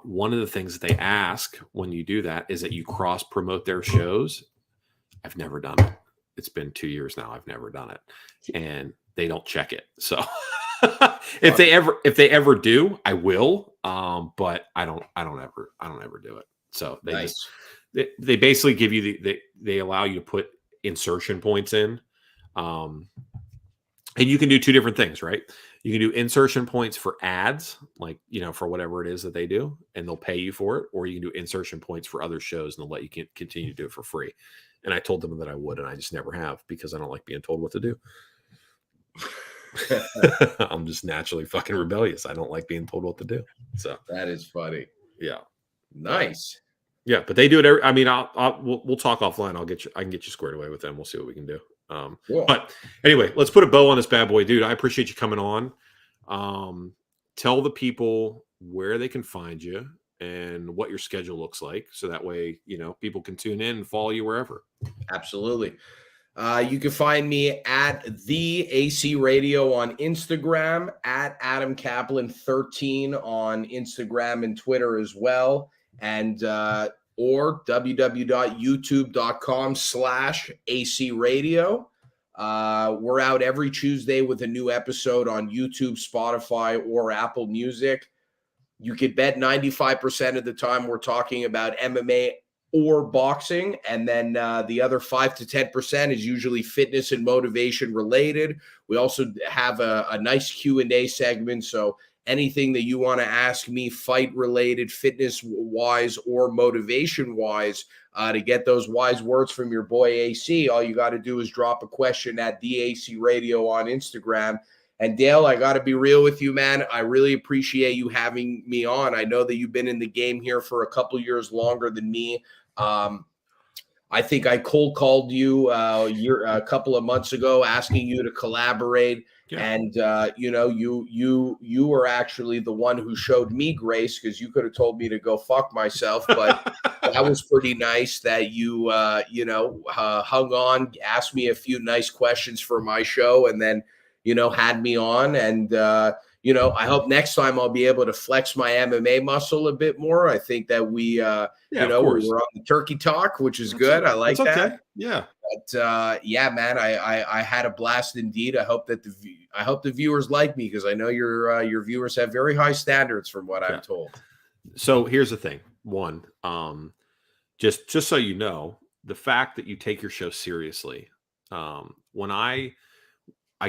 one of the things that they ask when you do that is that you cross promote their shows. I've never done it. It's been 2 years now. I've never done it, and they don't check it. So if they ever do, I will. But I don't ever do it. So they basically give you they allow you to put insertion points in. And you can do two different things, right? You can do insertion points for ads, like, for whatever it is that they do, and they'll pay you for it. Or you can do insertion points for other shows, and they'll let you continue to do it for free. And I told them that I would, and I just never have, because I don't like being told what to do. I'm just naturally fucking rebellious. I don't like being told what to do. So that is funny. Yeah. Nice. Yeah, but they do it. We'll talk offline. I can get you squared away with them. We'll see what we can do. Cool. But anyway, let's put a bow on this bad boy, dude. I appreciate you coming on. Tell the people where they can find you and what your schedule looks like, so that way, people can tune in and follow you wherever. Absolutely. You can find me at the AC Radio on Instagram, at Adam Caplan 13 on Instagram and Twitter as well, and or www.youtube.com/AC Radio. We're out every Tuesday with a new episode on YouTube, Spotify, or Apple Music. You could bet 95% of the time we're talking about MMA or boxing, and then the other 5 to 10% is usually fitness and motivation related. We also have a nice Q&A segment, so anything that you want to ask me, fight related, fitness wise, or motivation wise, to get those wise words from your boy AC, all you got to do is drop a question at the AC Radio on Instagram. And Dale, I got to be real with you, man. I really appreciate you having me on. I know that you've been in the game here for a couple years longer than me. I I think I cold called you a couple of months ago, asking you to collaborate. Yeah. And you were actually the one who showed me grace, because you could have told me to go fuck myself, but that was pretty nice that you hung on, asked me a few nice questions for my show, and then had me on. And I hope next time I'll be able to flex my MMA muscle a bit more. I think that we of we course. were on the turkey talk, which is That's good. I like okay. that. Yeah. But yeah, man, I had a blast indeed. I hope that the viewers like me, because I know your viewers have very high standards from what I'm told. So here's the thing. One, just so you know, the fact that you take your show seriously. When I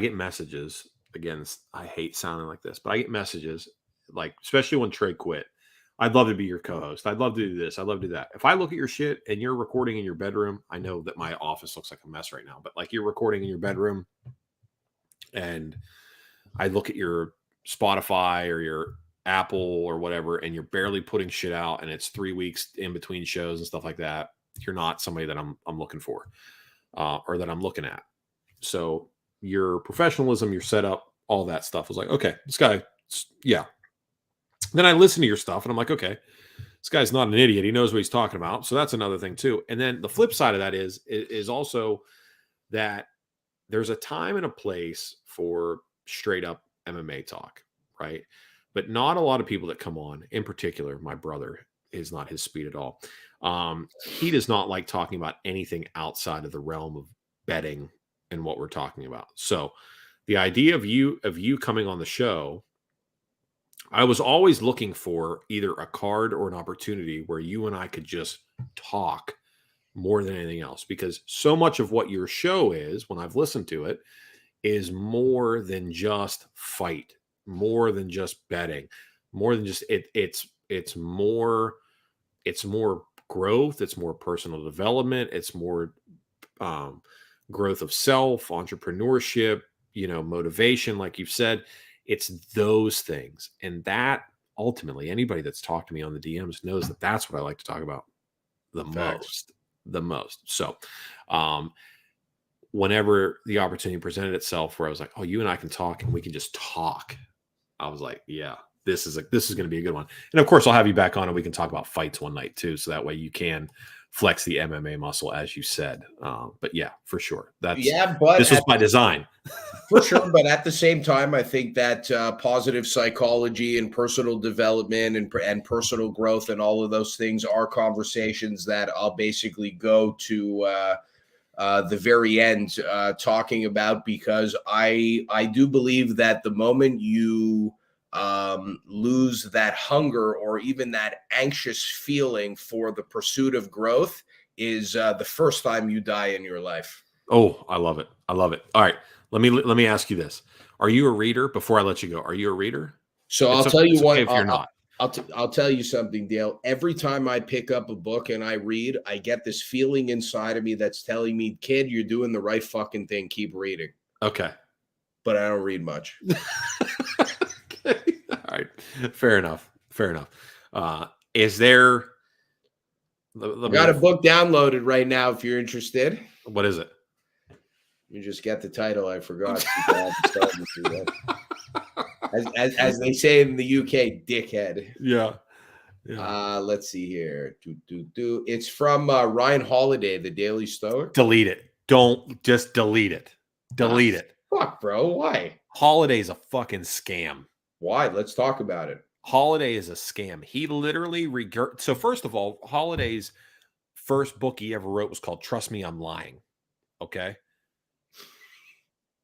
get messages, again, I hate sounding like this, but I get messages, like, especially when Trey quit. I'd love to be your co-host. I'd love to do this. I'd love to do that. If I look at your shit and you're recording in your bedroom, I know that my office looks like a mess right now, but like you're recording in your bedroom, and I look at your Spotify or your Apple or whatever, and you're barely putting shit out, and it's 3 weeks in between shows and stuff like that, you're not somebody that I'm looking for, or that I'm looking at. So your professionalism, your setup, all that stuff was like, okay, this guy, yeah. Then I listen to your stuff and I'm like, okay, this guy's not an idiot. He knows what he's talking about. So that's another thing too. And then the flip side of that is also that there's a time and a place for straight up MMA talk, right? But not a lot of people that come on, in particular, my brother is not his speed at all. He does not like talking about anything outside of the realm of betting and what we're talking about. So the idea of you coming on the show, I was always looking for either a card or an opportunity where you and I could just talk more than anything else, because so much of what your show is, when I've listened to it, is more than just fight, more than just betting, more than just it's more growth, it's more personal development, it's more growth of self, entrepreneurship, motivation, like you've said. It's those things. And that ultimately, anybody that's talked to me on the DMs knows that that's what I like to talk about the most. So whenever the opportunity presented itself where I was like, oh, you and I can talk and we can just talk, I was like, yeah, this is going to be a good one. And of course, I'll have you back on and we can talk about fights one night too. So that way you can flex the MMA muscle, as you said. But yeah, for sure. But this was by design. For sure. But at the same time, I think that positive psychology and personal development and personal growth and all of those things are conversations that I'll basically go to the very end talking about, because I do believe that the moment you lose that hunger or even that anxious feeling for the pursuit of growth is the first time you die in your life. Oh, I love it. I love it. All right. Let me ask you this. Are you a reader? Before I let you go, are you a reader? So I'll tell you what, if you're not. I'll tell you something, Dale. Every time I pick up a book and I read, I get this feeling inside of me that's telling me, kid, you're doing the right fucking thing. Keep reading. Okay. But I don't read much. Okay. All right. Fair enough. Is there... I got a book downloaded right now if you're interested. What is it? You just get the title. I forgot. As they say in the UK, dickhead. Yeah. Let's see here. It's from Ryan Holiday, The Daily Stoic. Delete it. Don't just delete it. Delete it. Fuck, bro. Why? Holiday's a fucking scam. Why? Let's talk about it. Holiday is a scam. He literally so first of all, Holiday's first book he ever wrote was called Trust Me, I'm Lying. Okay.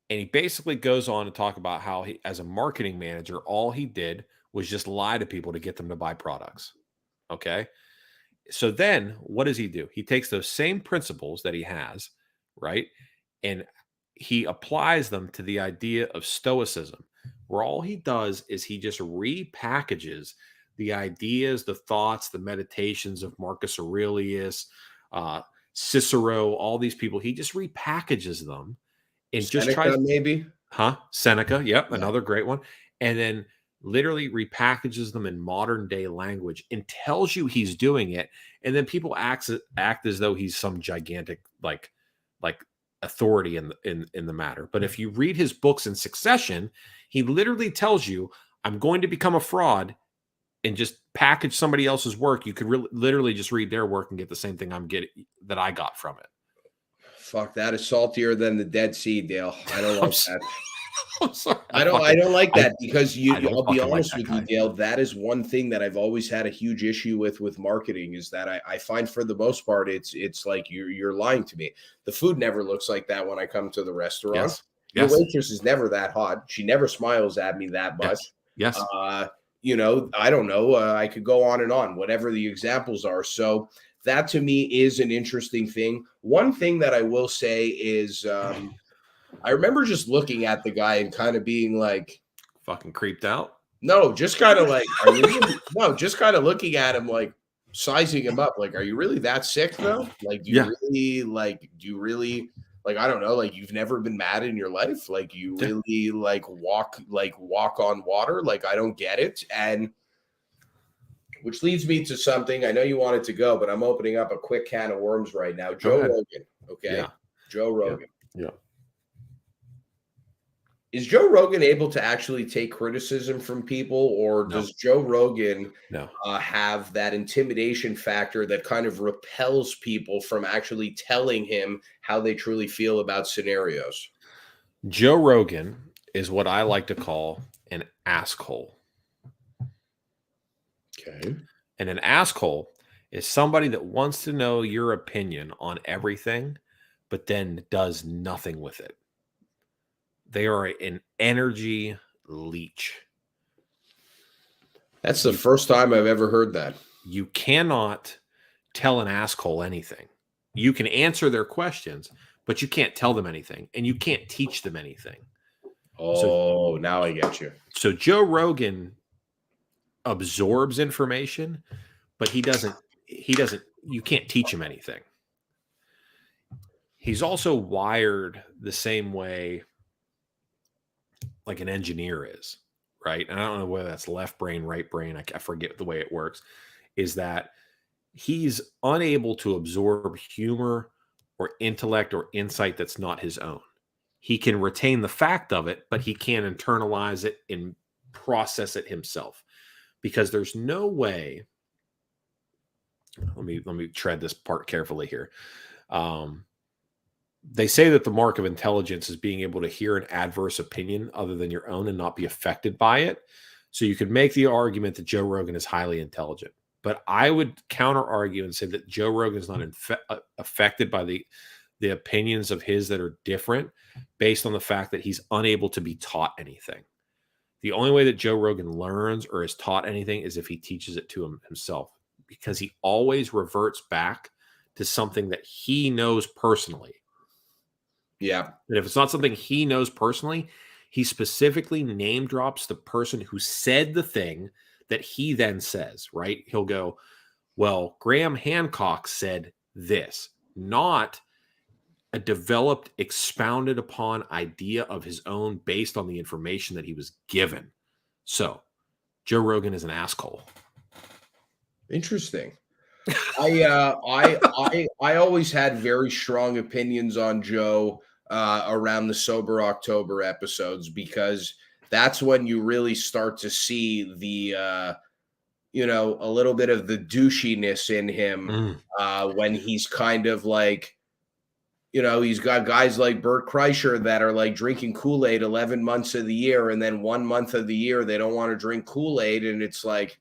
And he basically goes on to talk about how he, as a marketing manager, all he did was just lie to people to get them to buy products. Okay. So then what does he do? He takes those same principles that he has, right? And he applies them to the idea of stoicism, where all he does is he just repackages the ideas, the thoughts, the meditations of Marcus Aurelius, Cicero, all these people. He just repackages them and Seneca, just tries, maybe. Seneca. Yep. Yeah. Another great one. And then literally repackages them in modern day language and tells you he's doing it, and then people act as though he's some gigantic like authority in the matter. But if you read his books in succession, he literally tells you, I'm going to become a fraud and just package somebody else's work. You could literally just read their work and get the same thing that I got from it. Fuck, that is saltier than the Dead Sea, Dale. I don't like that. I'm sorry. I don't like that because I'll be honest like with you, Dale. That is one thing that I've always had a huge issue with marketing, is that I find for the most part it's like you're lying to me. The food never looks like that when I come to the restaurant. Yes. Your waitress is never that hot. She never smiles at me that much. Yes. You know, I don't know. I could go on and on, whatever the examples are. So that to me is an interesting thing. One thing that I will say is I remember just looking at the guy and kind of being like, fucking creeped out. No, just kind of like, are you really, no, just kind of looking at him, like sizing him up. Like, are you really that sick though? Like, do you really like, I don't know, like you've never been mad in your life? Like you really like walk on water? Like, I don't get it. And which leads me to something. I know you wanted to go, but I'm opening up a quick can of worms right now. Joe Rogan. Okay. Yeah. Joe Rogan. Yeah. Is Joe Rogan able to actually take criticism from people, or does Joe Rogan have that intimidation factor that kind of repels people from actually telling him how they truly feel about scenarios? Joe Rogan is what I like to call an asshole. Okay. And an asshole is somebody that wants to know your opinion on everything, but then does nothing with it. They are an energy leech. That's the first time I've ever heard that. You cannot tell an asshole anything. You can answer their questions, but you can't tell them anything, and you can't teach them anything. Oh, now I get you. So Joe Rogan absorbs information, but he doesn't, you can't teach him anything. He's also wired the same way like an engineer is, right? And I don't know whether that's left brain, right brain. I forget the way it works. Is that he's unable to absorb humor or intellect or insight that's not his own. He can retain the fact of it, but he can't internalize it and process it himself, because there's no way. Let me tread this part carefully here. They say that the mark of intelligence is being able to hear an adverse opinion other than your own and not be affected by it. So you could make the argument that Joe Rogan is highly intelligent, but I would counter argue and say that Joe Rogan is not affected by the opinions of his that are different based on the fact that he's unable to be taught anything. The only way that Joe Rogan learns or is taught anything is if he teaches it to himself, because he always reverts back to something that he knows personally. Yeah. And if it's not something he knows personally, he specifically name drops the person who said the thing that he then says, right? He'll go, well, Graham Hancock said this, not a developed, expounded upon idea of his own based on the information that he was given. So Joe Rogan is an asshole. Interesting. I always had very strong opinions on Joe around the Sober October episodes, because that's when you really start to see the a little bit of the douchiness in him when he's kind of like, he's got guys like Bert Kreischer that are like drinking Kool-Aid 11 months of the year, and then 1 month of the year they don't want to drink Kool-Aid, and it's like,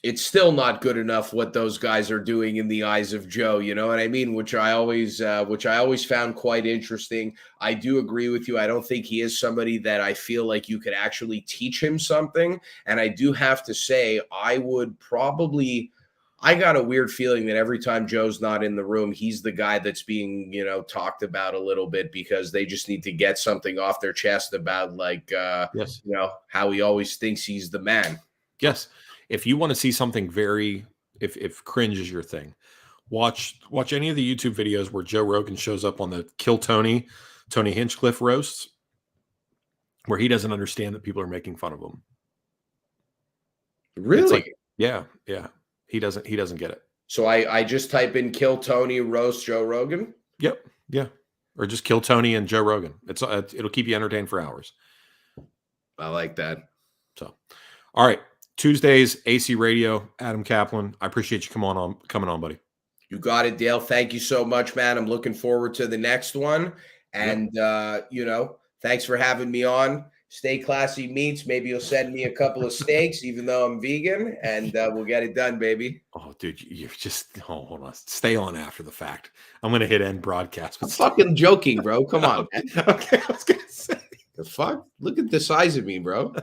it's still not good enough what those guys are doing in the eyes of Joe, you know what I mean? Which I always found quite interesting. I do agree with you. I don't think he is somebody that I feel like you could actually teach him something. And I do have to say, I got a weird feeling that every time Joe's not in the room, he's the guy that's being, talked about a little bit, because they just need to get something off their chest about how he always thinks he's the man. Yes. If you want to see something if cringe is your thing, watch any of the YouTube videos where Joe Rogan shows up on the Kill Tony Hinchcliffe roasts. where he doesn't understand that people are making fun of him. It's Really? like, yeah. He doesn't get it. So I just type in "kill Tony roast Joe Rogan." Yep. Yeah. Or just kill Tony and Joe Rogan. It'll keep you entertained for hours. I like that. So, all right. Tuesdays, AC Radio, Adam Caplan. I appreciate you coming on, buddy. You got it, Dale. Thank you so much, man. I'm looking forward to the next one. And, thanks for having me on. Stay classy meats. Maybe you'll send me a couple of steaks, even though I'm vegan, and we'll get it done, baby. Oh, dude, you're just hold on. Stay on after the fact. I'm gonna hit end broadcast. I'm fucking joking, bro. Come on. Okay, I was gonna say The fuck? Look at the size of me, bro.